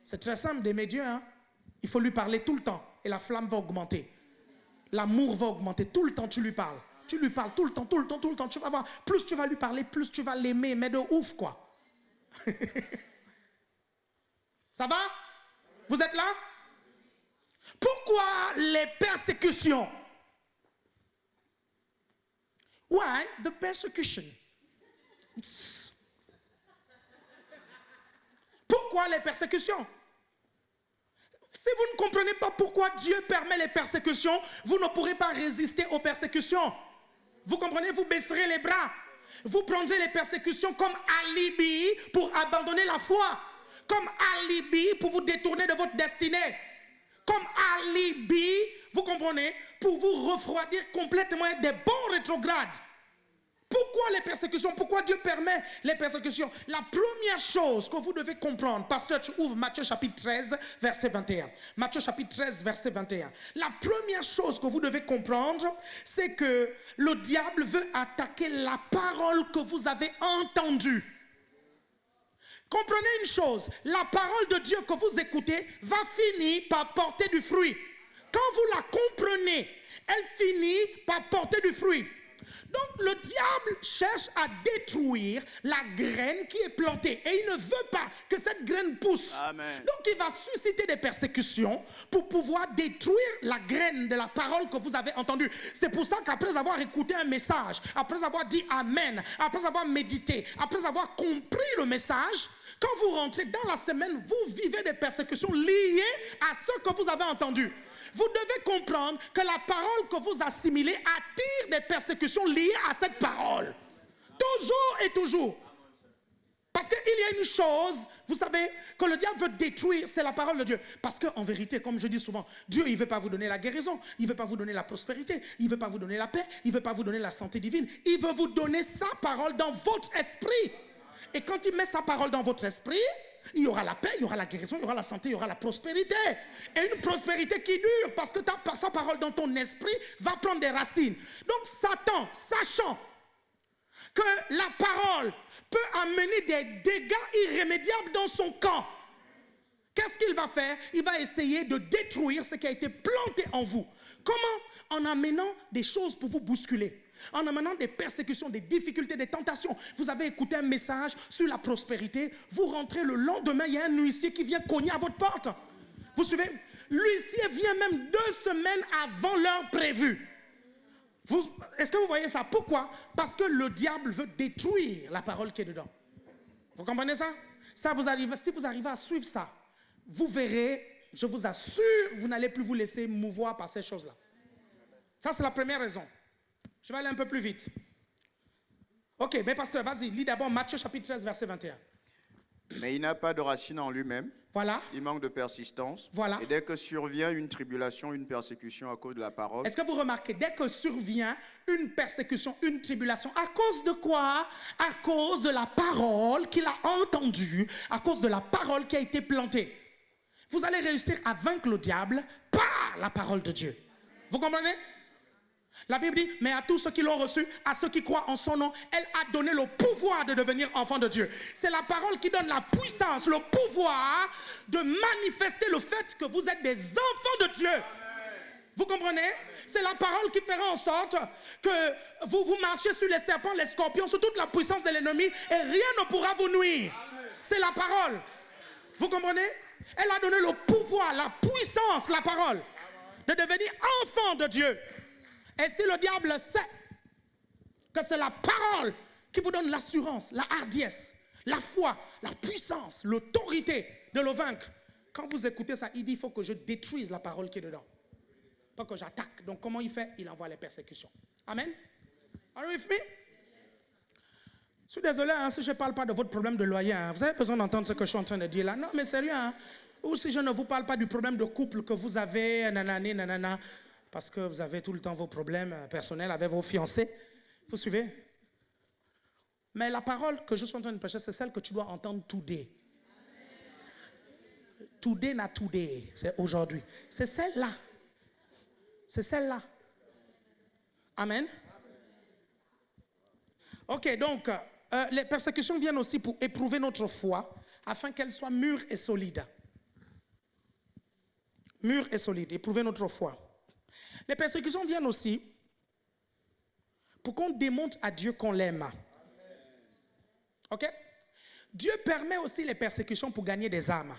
C'est très simple d'aimer Dieu. Hein? Il faut lui parler tout le temps et la flamme va augmenter. L'amour va augmenter. Tout le temps, tu lui parles. Tu lui parles tout le temps, tout le temps, tout le temps. Tu vas voir, plus tu vas lui parler, plus tu vas l'aimer. Mais de ouf, quoi. Ça va? Vous êtes là? Pourquoi les persécutions? Why the persecution? Pourquoi les persécutions? Si vous ne comprenez pas pourquoi Dieu permet les persécutions, vous ne pourrez pas résister aux persécutions. Vous comprenez? Vous baisserez les bras. Vous prendrez les persécutions comme alibi pour abandonner la foi. Comme alibi pour vous détourner de votre destinée. Comme alibi, vous comprenez, pour vous refroidir complètement et des bons rétrogrades. Pourquoi les persécutions? Pourquoi Dieu permet les persécutions? La première chose que vous devez comprendre, pasteur, tu ouvres Matthieu chapitre 13, verset 21. Matthieu chapitre 13, verset 21. La première chose que vous devez comprendre, c'est que le diable veut attaquer la parole que vous avez entendue. Comprenez une chose, la parole de Dieu que vous écoutez va finir par porter du fruit. Quand vous la comprenez, elle finit par porter du fruit. Donc le diable cherche à détruire la graine qui est plantée et il ne veut pas que cette graine pousse. Amen. Donc il va susciter des persécutions pour pouvoir détruire la graine de la parole que vous avez entendue. C'est pour ça qu'après avoir écouté un message, après avoir dit Amen, après avoir médité, après avoir compris le message, quand vous rentrez dans la semaine, vous vivez des persécutions liées à ce que vous avez entendu. Vous devez comprendre que la parole que vous assimilez attire des persécutions liées à cette parole. Toujours et toujours. Parce qu'il y a une chose, vous savez, que le diable veut détruire, c'est la parole de Dieu. Parce qu'en vérité, comme je dis souvent, Dieu, il ne veut pas vous donner la guérison, il ne veut pas vous donner la prospérité, il ne veut pas vous donner la paix, il ne veut pas vous donner la santé divine. Il veut vous donner sa parole dans votre esprit. Et quand il met sa parole dans votre esprit, il y aura la paix, il y aura la guérison, il y aura la santé, il y aura la prospérité. Et une prospérité qui dure, parce que sa parole dans ton esprit va prendre des racines. Donc Satan, sachant que la parole peut amener des dégâts irrémédiables dans son camp, qu'est-ce qu'il va faire? Il va essayer de détruire ce qui a été planté en vous. Comment? En amenant des choses pour vous bousculer. En amenant des persécutions, des difficultés, des tentations. Vous avez écouté un message sur la prospérité. Vous rentrez le lendemain, il y a un huissier qui vient cogner à votre porte. Vous suivez? L'huissier vient même 2 semaines avant l'heure prévue. Est-ce que vous voyez ça? Pourquoi? Parce que le diable veut détruire la parole qui est dedans. Vous comprenez ça? Si vous arrivez à suivre ça, vous verrez, je vous assure, vous n'allez plus vous laisser mouvoir par ces choses-là. Ça, c'est la première raison. Je vais aller un peu plus vite. Ok, mais pasteur, vas-y, lis d'abord Matthieu chapitre 13, verset 21. Mais il n'a pas de racine en lui-même. Voilà. Il manque de persistance. Voilà. Et dès que survient une tribulation, une persécution à cause de la parole. Est-ce que vous remarquez, dès que survient une persécution, une tribulation, à cause de quoi? À cause de la parole qu'il a entendue, à cause de la parole qui a été plantée. Vous allez réussir à vaincre le diable par la parole de Dieu. Vous comprenez? La Bible dit, mais à tous ceux qui l'ont reçu, à ceux qui croient en son nom, elle a donné le pouvoir de devenir enfants de Dieu. C'est la parole qui donne la puissance, le pouvoir de manifester le fait que vous êtes des enfants de Dieu. Amen. Vous comprenez? C'est la parole qui fera en sorte que vous marchez sur les serpents, les scorpions, sur toute la puissance de l'ennemi et rien ne pourra vous nuire. C'est la parole. Vous comprenez? Elle a donné le pouvoir, la puissance, la parole, de devenir enfant de Dieu. Et si le diable sait que c'est la parole qui vous donne l'assurance, la hardiesse, la foi, la puissance, l'autorité de le vaincre, quand vous écoutez ça, il dit il faut que je détruise la parole qui est dedans. Pas que j'attaque. Donc comment il fait? Il envoie les persécutions. Amen. Are you with me? Je suis désolé hein, si je ne parle pas de votre problème de loyer. Hein. Vous avez besoin d'entendre ce que je suis en train de dire là. Non, mais sérieux. Hein. Ou si je ne vous parle pas du problème de couple que vous avez, nanani, nanana, parce que vous avez tout le temps vos problèmes personnels avec vos fiancés. Vous suivez? Mais la parole que je suis en train de prêcher, c'est celle que tu dois entendre today. Today, not today. C'est aujourd'hui. C'est celle-là. C'est celle-là. Amen. Ok, donc, les persécutions viennent aussi pour éprouver notre foi, afin qu'elle soit mûre et solide. Mûre et solide, éprouver notre foi. Les persécutions viennent aussi pour qu'on démontre à Dieu qu'on l'aime. Ok? Dieu permet aussi les persécutions pour gagner des âmes.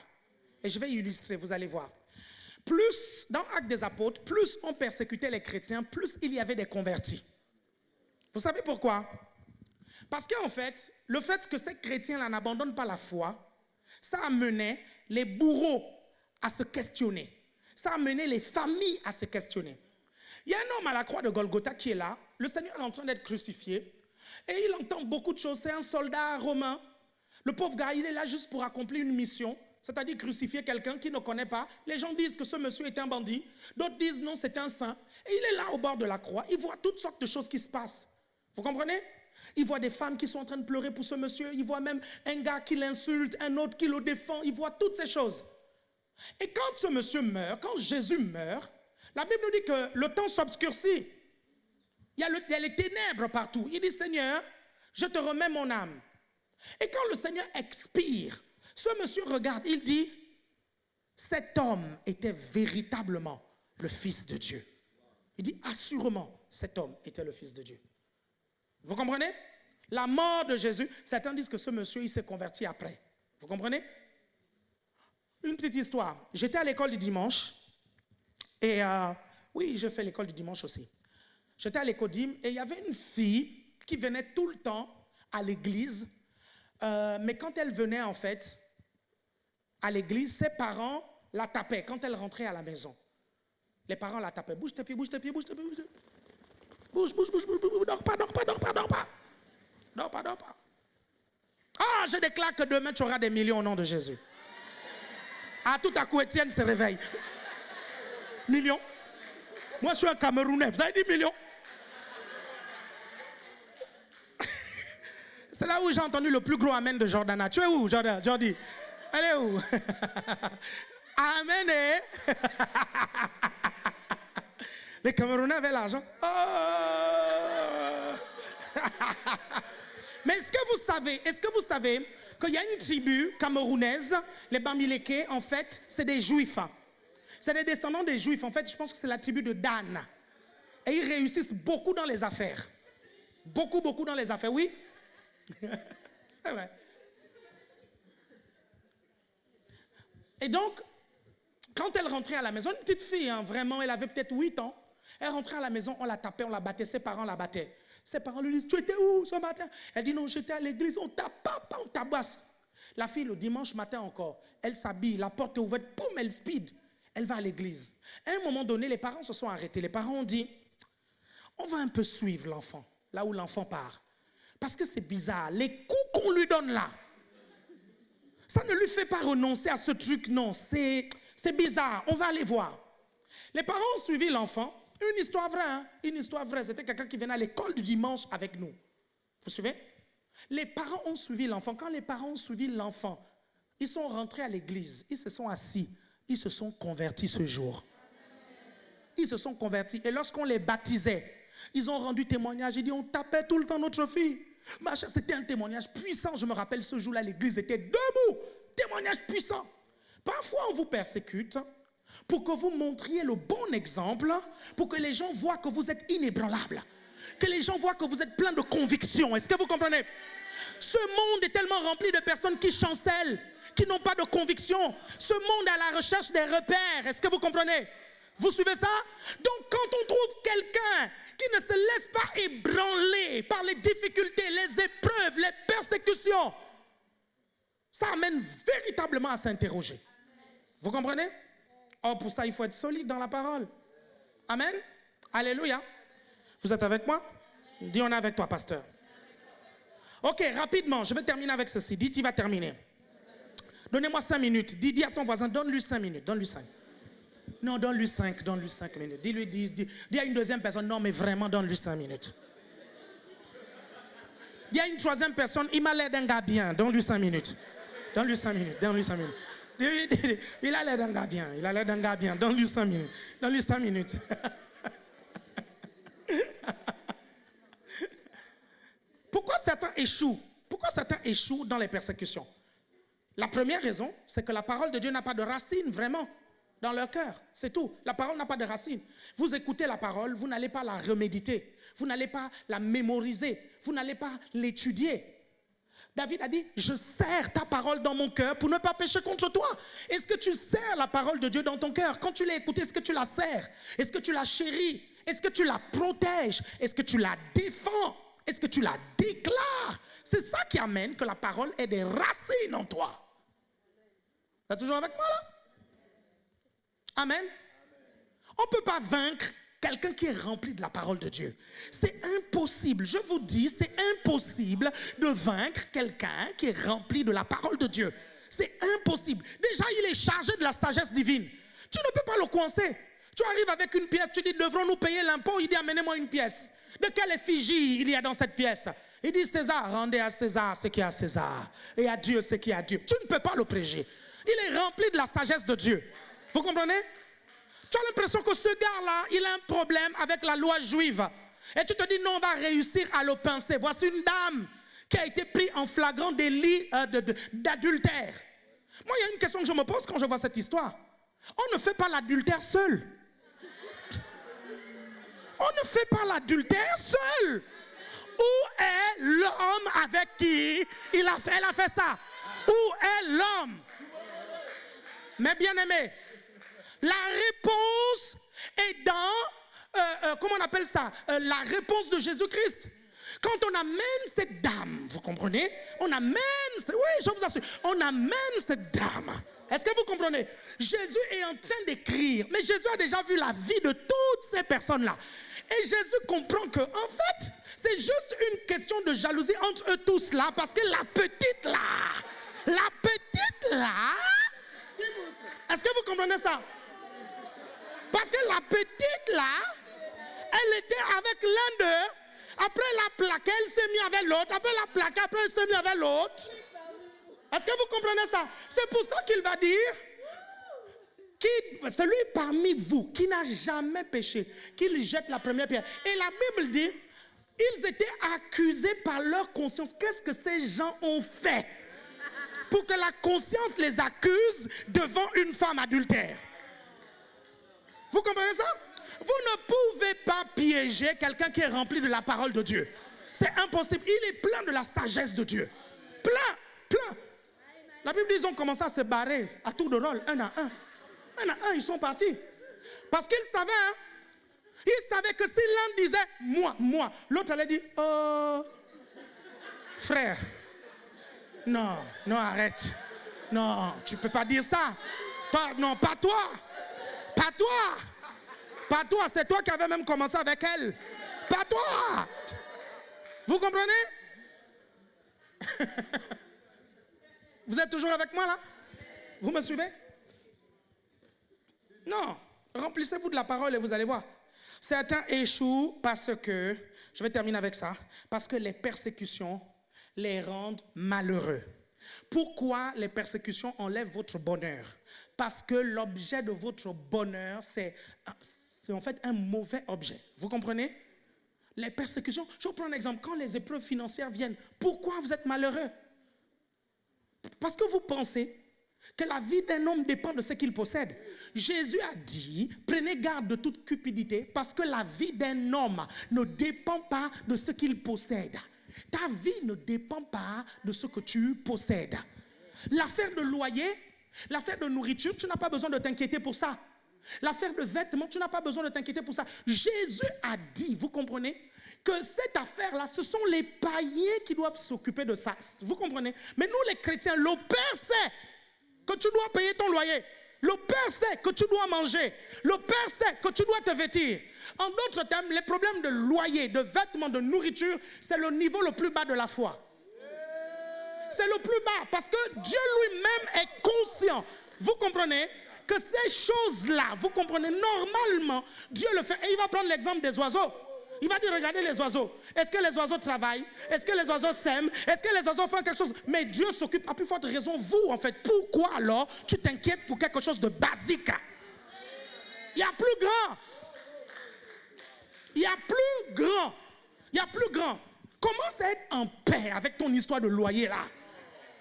Et je vais illustrer, vous allez voir. Plus, dans Actes des Apôtres, plus on persécutait les chrétiens, plus il y avait des convertis. Vous savez pourquoi? Parce qu'en fait, le fait que ces chrétiens-là n'abandonnent pas la foi, ça a mené les bourreaux à se questionner. Ça a mené les familles à se questionner. Il y a un homme à la croix de Golgotha qui est là. Le Seigneur est en train d'être crucifié. Et il entend beaucoup de choses. C'est un soldat romain. Le pauvre gars, il est là juste pour accomplir une mission. C'est-à-dire crucifier quelqu'un qu'il ne connaît pas. Les gens disent que ce monsieur est un bandit. D'autres disent non, c'est un saint. Et il est là au bord de la croix. Il voit toutes sortes de choses qui se passent. Vous comprenez? Il voit des femmes qui sont en train de pleurer pour ce monsieur. Il voit même un gars qui l'insulte, un autre qui le défend. Il voit toutes ces choses. Et quand ce monsieur meurt, quand Jésus meurt, la Bible nous dit que le temps s'obscurcit. Il y a les ténèbres partout. Il dit, Seigneur, je te remets mon âme. Et quand le Seigneur expire, ce monsieur regarde, il dit, cet homme était véritablement le Fils de Dieu. Il dit, assurément, cet homme était le Fils de Dieu. Vous comprenez? La mort de Jésus, certains disent que ce monsieur, il s'est converti après. Vous comprenez? Une petite histoire. J'étais à l'école du dimanche. Et oui, j'ai fait l'école du dimanche aussi. J'étais à l'école et il y avait une fille qui venait tout le temps à l'église. Mais quand elle venait en fait à l'église, ses parents la tapaient quand elle rentrait à la maison. Les parents la tapaient. Bouge tes pieds, bouge tes pieds, bouge tes pieds. Bouge, bouge, bouge, bouge, dors pas, dors pas, dors pas, dors pas. Dors pas, dors pas. Ah, je déclare que demain tu auras des millions au nom de Jésus. Ah, tout à coup, Étienne se réveille. Millions. Moi, je suis un Camerounais. Vous avez dit millions? C'est là où j'ai entendu le plus gros amen de Jordana. Tu es où, Jordi? Elle est où? Amen, eh? Les Camerounais avaient l'argent. Oh. Mais est-ce que vous savez qu'il y a une tribu camerounaise, les Bamileke, en fait, c'est des Juifs. C'est des descendants des Juifs. En fait, je pense que c'est la tribu de Dan. Et ils réussissent beaucoup dans les affaires. Beaucoup, beaucoup dans les affaires, oui. C'est vrai. Et donc, quand elle rentrait à la maison, une petite fille, hein, vraiment, elle avait peut-être 8 ans. Elle rentrait à la maison, on la tapait, on la battait, ses parents la battaient. Ses parents lui disent, tu étais où ce matin? Elle dit, non, j'étais à l'église, on tape, pas, on tabasse. La fille, le dimanche matin encore, elle s'habille, la porte est ouverte, boum, elle speed. Elle va à l'église. À un moment donné, les parents se sont arrêtés. Les parents ont dit, on va un peu suivre l'enfant, là où l'enfant part. Parce que c'est bizarre, les coups qu'on lui donne là, ça ne lui fait pas renoncer à ce truc, non, c'est bizarre, on va aller voir. Les parents ont suivi l'enfant. Une histoire vraie, hein? Une histoire vraie. C'était quelqu'un qui venait à l'école du dimanche avec nous. Vous suivez? Les parents ont suivi l'enfant. Quand les parents ont suivi l'enfant, ils sont rentrés à l'église. Ils se sont assis. Ils se sont convertis ce jour. Ils se sont convertis. Et lorsqu'on les baptisait, ils ont rendu témoignage. Ils disent, on tapait tout le temps notre fille. C'était un témoignage puissant. Je me rappelle ce jour-là, l'église était debout. Témoignage puissant. Parfois, on vous persécute pour que vous montriez le bon exemple, pour que les gens voient que vous êtes inébranlable, que les gens voient que vous êtes plein de convictions. Est-ce que vous comprenez? Ce monde est tellement rempli de personnes qui chancellent, qui n'ont pas de conviction. Ce monde est à la recherche des repères. Est-ce que vous comprenez? Vous suivez ça? Donc quand on trouve quelqu'un qui ne se laisse pas ébranler par les difficultés, les épreuves, les persécutions, ça amène véritablement à s'interroger. Vous comprenez? Oh, pour ça, il faut être solide dans la parole. Amen. Alléluia. Vous êtes avec moi? Dis, on est avec toi, pasteur. Ok, rapidement, je vais terminer avec ceci. Dis, tu vas terminer. Donnez-moi 5 minutes. Dis à ton voisin, donne-lui 5 minutes. Donne-lui 5. Non, donne-lui 5 minutes. Dis à une deuxième personne, non, mais vraiment, donne-lui 5 minutes. Dis à une troisième personne, il m'a l'air d'un gars bien. Donne-lui 5 minutes. Donne-lui 5 minutes. Donne-lui 5 minutes. Il a l'air d'un gars bien. Il a l'air d'un gars bien. Donne-lui 5 minutes. Donne-lui 5 minutes. Pourquoi certains échouent? Pourquoi certains échouent dans les persécutions? La première raison, c'est que la parole de Dieu n'a pas de racine vraiment dans leur cœur. C'est tout. La parole n'a pas de racine. Vous écoutez la parole, vous n'allez pas la reméditer. Vous n'allez pas la mémoriser. Vous n'allez pas l'étudier. David a dit, je serre ta parole dans mon cœur pour ne pas pécher contre toi. Est-ce que tu serres la parole de Dieu dans ton cœur? Quand tu l'as écoutée, est-ce que tu la serres? Est-ce que tu la chéris? Est-ce que tu la protèges? Est-ce que tu la défends? Est-ce que tu la déclares? C'est ça qui amène que la parole ait des racines en toi. Vous êtes toujours avec moi là? Amen. On ne peut pas vaincre quelqu'un qui est rempli de la parole de Dieu. C'est impossible. Je vous dis, c'est impossible de vaincre quelqu'un qui est rempli de la parole de Dieu. C'est impossible. Déjà, il est chargé de la sagesse divine. Tu ne peux pas le coincer. Tu arrives avec une pièce, tu dis, devrons-nous payer l'impôt? Il dit, amenez-moi une pièce. De quelle effigie il y a dans cette pièce? Il dit, César, rendez à César ce qui est à César. Et à Dieu ce qui est à Dieu. Tu ne peux pas le préger. Il est rempli de la sagesse de Dieu. Vous comprenez? Tu as l'impression que ce gars-là, il a un problème avec la loi juive. Et tu te dis, non, on va réussir à le pincer. Voici une dame qui a été prise en flagrant délit d'adultère. Moi, il y a une question que je me pose quand je vois cette histoire. On ne fait pas l'adultère seul. On ne fait pas l'adultère seul. Où est l'homme avec qui elle a fait ça? Où est l'homme? Mes bien-aimés, la réponse est dans, comment on appelle ça? La réponse de Jésus-Christ. Quand on amène cette dame, vous comprenez? On amène, oui, je vous assure, on amène cette dame. Est-ce que vous comprenez? Jésus est en train d'écrire, mais Jésus a déjà vu la vie de toutes ces personnes-là. Et Jésus comprend que, en fait, c'est juste une question de jalousie entre eux tous là, parce que la petite là, est-ce que vous comprenez ça? Parce que la petite là, elle était avec l'un d'eux, après la plaquée, elle s'est mise avec l'autre, après la plaquée, après elle s'est mise avec l'autre. Est-ce que vous comprenez ça? C'est pour ça qu'il va dire, celui parmi vous qui n'a jamais péché, qu'il jette la première pierre. Et la Bible dit, ils étaient accusés par leur conscience. Qu'est-ce que ces gens ont fait pour que la conscience les accuse devant une femme adultère? Vous comprenez ça? Vous ne pouvez pas piéger quelqu'un qui est rempli de la parole de Dieu. C'est impossible. Il est plein de la sagesse de Dieu. Plein. La Bible dit, ils ont commencé à se barrer à tour de rôle, un à un. Un à un, ils sont partis. Parce qu'ils savaient, hein, ils savaient que si l'un disait, moi, l'autre allait dire, oh, frère, non, arrête. Non, tu ne peux pas dire ça. Non, pas toi. Pas toi, c'est toi qui avais même commencé avec elle. Pas toi. Vous comprenez? Vous êtes toujours avec moi là? Vous me suivez? Non. Remplissez-vous de la parole et vous allez voir. Certains échouent parce que, je vais terminer avec ça, parce que les persécutions les rendent malheureux. Pourquoi les persécutions enlèvent votre bonheur? Parce que l'objet de votre bonheur, c'est en fait un mauvais objet. Vous comprenez? Les persécutions, je vous prends un exemple. Quand les épreuves financières viennent, pourquoi vous êtes malheureux? Parce que vous pensez que la vie d'un homme dépend de ce qu'il possède. Jésus a dit, prenez garde de toute cupidité, parce que la vie d'un homme ne dépend pas de ce qu'il possède. Ta vie ne dépend pas de ce que tu possèdes. L'affaire de loyer, l'affaire de nourriture, tu n'as pas besoin de t'inquiéter pour ça. L'affaire de vêtements, tu n'as pas besoin de t'inquiéter pour ça. Jésus a dit, vous comprenez, que cette affaire-là, ce sont les païens qui doivent s'occuper de ça. Vous comprenez? Mais nous les chrétiens, le Père sait que tu dois payer ton loyer. Le Père sait que tu dois manger. Le Père sait que tu dois te vêtir. En d'autres termes, les problèmes de loyer, de vêtements, de nourriture, c'est le niveau le plus bas de la foi. C'est le plus bas parce que Dieu lui-même est conscient. Vous comprenez que ces choses-là, vous comprenez, normalement, Dieu le fait. Et il va prendre l'exemple des oiseaux. Il va dire, regardez les oiseaux. Est-ce que les oiseaux travaillent? Est-ce que les oiseaux s'aiment? Est-ce que les oiseaux font quelque chose? Mais Dieu s'occupe, à plus forte raison, vous, en fait. Pourquoi alors tu t'inquiètes pour quelque chose de basique? Il y a plus grand. Il y a plus grand. Il y a plus grand. Commence à être en paix avec ton histoire de loyer là.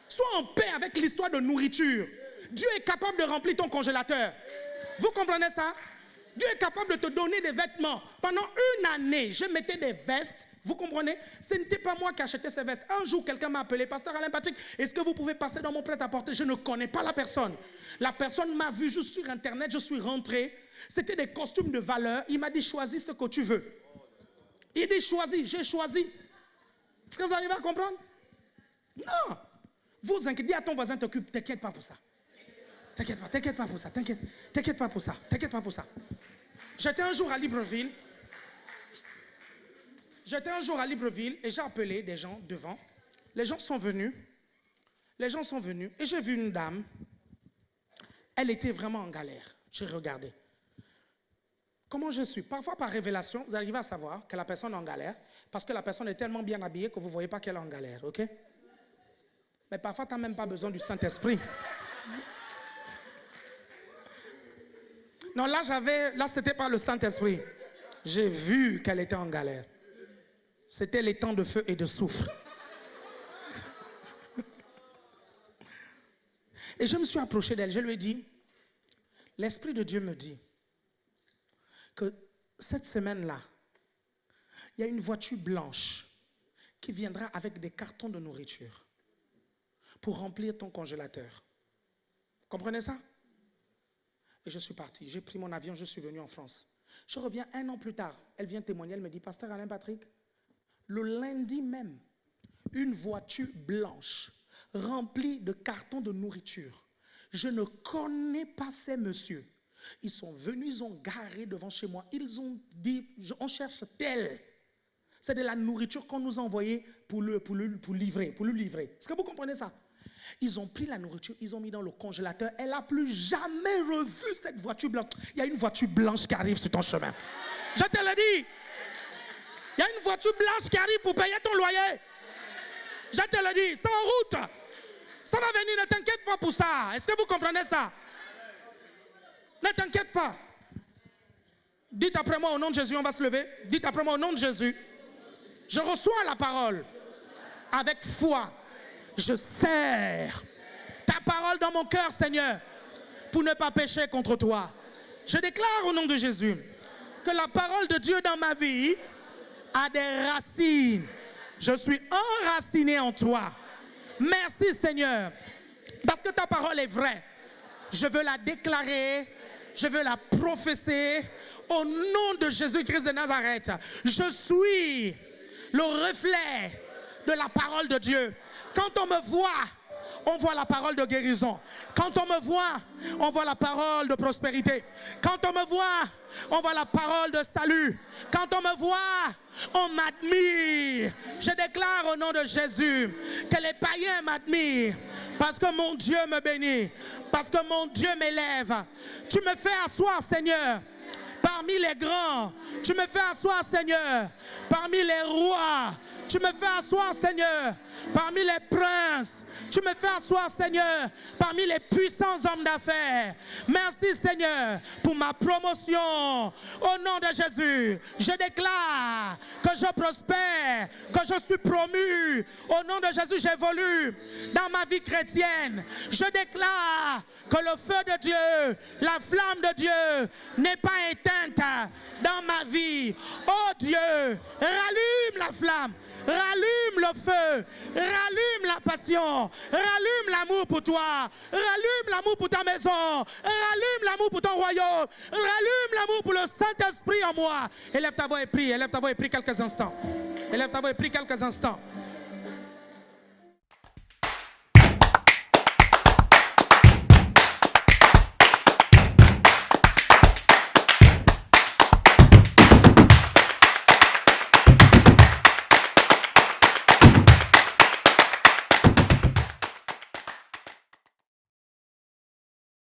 Sois en paix avec l'histoire de nourriture. Dieu est capable de remplir ton congélateur. Vous comprenez ça? Dieu est capable de te donner des vêtements. Pendant une année, je mettais des vestes. Vous comprenez? Ce n'était pas moi qui achetais ces vestes. Un jour, quelqu'un m'a appelé, Pasteur Alain Patrick, est-ce que vous pouvez passer dans mon prêt-à-porter? Je ne connais pas la personne. La personne m'a vu juste sur Internet, je suis rentré. C'était des costumes de valeur. Il m'a dit, choisis ce que tu veux. Il dit, choisis, j'ai choisi. Est-ce que vous arrivez à comprendre? Non. Vous inquiétez, dis à ton voisin, t'inquiète pas pour ça. T'inquiète pas pour ça, t'inquiète pas pour ça, t'inquiète pas pour ça. J'étais un jour à Libreville et j'ai appelé des gens devant. Les gens sont venus et j'ai vu une dame. Elle était vraiment en galère. J'ai regardé. Comment je suis? Parfois par révélation, vous arrivez à savoir que la personne est en galère parce que la personne est tellement bien habillée que vous ne voyez pas qu'elle est en galère, ok? Mais parfois, tu n'as même pas besoin du Saint-Esprit. Non, là, c'était pas le Saint-Esprit. J'ai vu qu'elle était en galère. C'était les temps de feu et de soufre. Et je me suis approché d'elle. Je lui ai dit, l'Esprit de Dieu me dit que cette semaine-là, il y a une voiture blanche qui viendra avec des cartons de nourriture pour remplir ton congélateur. Vous comprenez ça? Et je suis parti. J'ai pris mon avion, je suis venu en France. Je reviens 1 an plus tard. Elle vient témoigner, elle me dit, Pasteur Alain Patrick, le lundi même, une voiture blanche remplie de cartons de nourriture. Je ne connais pas ces messieurs. Ils sont venus, ils ont garé devant chez moi. Ils ont dit, on cherche tel. C'est de la nourriture qu'on nous a envoyée pour le livrer. Est-ce que vous comprenez ça? Ils ont pris la nourriture, ils ont mis dans le congélateur. Elle n'a plus jamais revu cette voiture blanche. Il y a une voiture blanche qui arrive sur ton chemin. Je te le dis. Il y a une voiture blanche qui arrive pour payer ton loyer. Je te le dis, c'est en route. Ça va venir, ne t'inquiète pas pour ça. Est-ce que vous comprenez ça? Ne t'inquiète pas. Dites après moi au nom de Jésus, on va se lever. Dites après moi au nom de Jésus. Je reçois la parole avec foi. Je serre ta parole dans mon cœur, Seigneur, pour ne pas pécher contre toi. Je déclare au nom de Jésus que la parole de Dieu dans ma vie a des racines. Je suis enraciné en toi. Merci, Seigneur, parce que ta parole est vraie. Je veux la déclarer, je veux la prophétiser au nom de Jésus-Christ de Nazareth. Je suis le reflet de la parole de Dieu. Quand on me voit, on voit la parole de guérison. Quand on me voit, on voit la parole de prospérité. Quand on me voit, on voit la parole de salut. Quand on me voit, on m'admire. Je déclare au nom de Jésus que les païens m'admirent parce que mon Dieu me bénit, parce que mon Dieu m'élève. Tu me fais asseoir, Seigneur, parmi les grands. Tu me fais asseoir, Seigneur, parmi les rois. Tu me fais asseoir, Seigneur, parmi les princes. Tu me fais asseoir, Seigneur, parmi les puissants hommes d'affaires. Merci, Seigneur, pour ma promotion. Au nom de Jésus, je déclare que je prospère, que je suis promu. Au nom de Jésus, j'évolue dans ma vie chrétienne. Je déclare que le feu de Dieu, la flamme de Dieu n'est pas éteinte dans ma vie. Oh Dieu, rallume la flamme. Rallume le feu, rallume la passion. passion. Rallume l'amour pour toi. Rallume l'amour pour ta maison. Rallume l'amour pour ton royaume. Rallume l'amour pour le Saint-Esprit en moi. Élève ta voix et prie. Élève ta voix et prie quelques instants. Élève ta voix et prie quelques instants.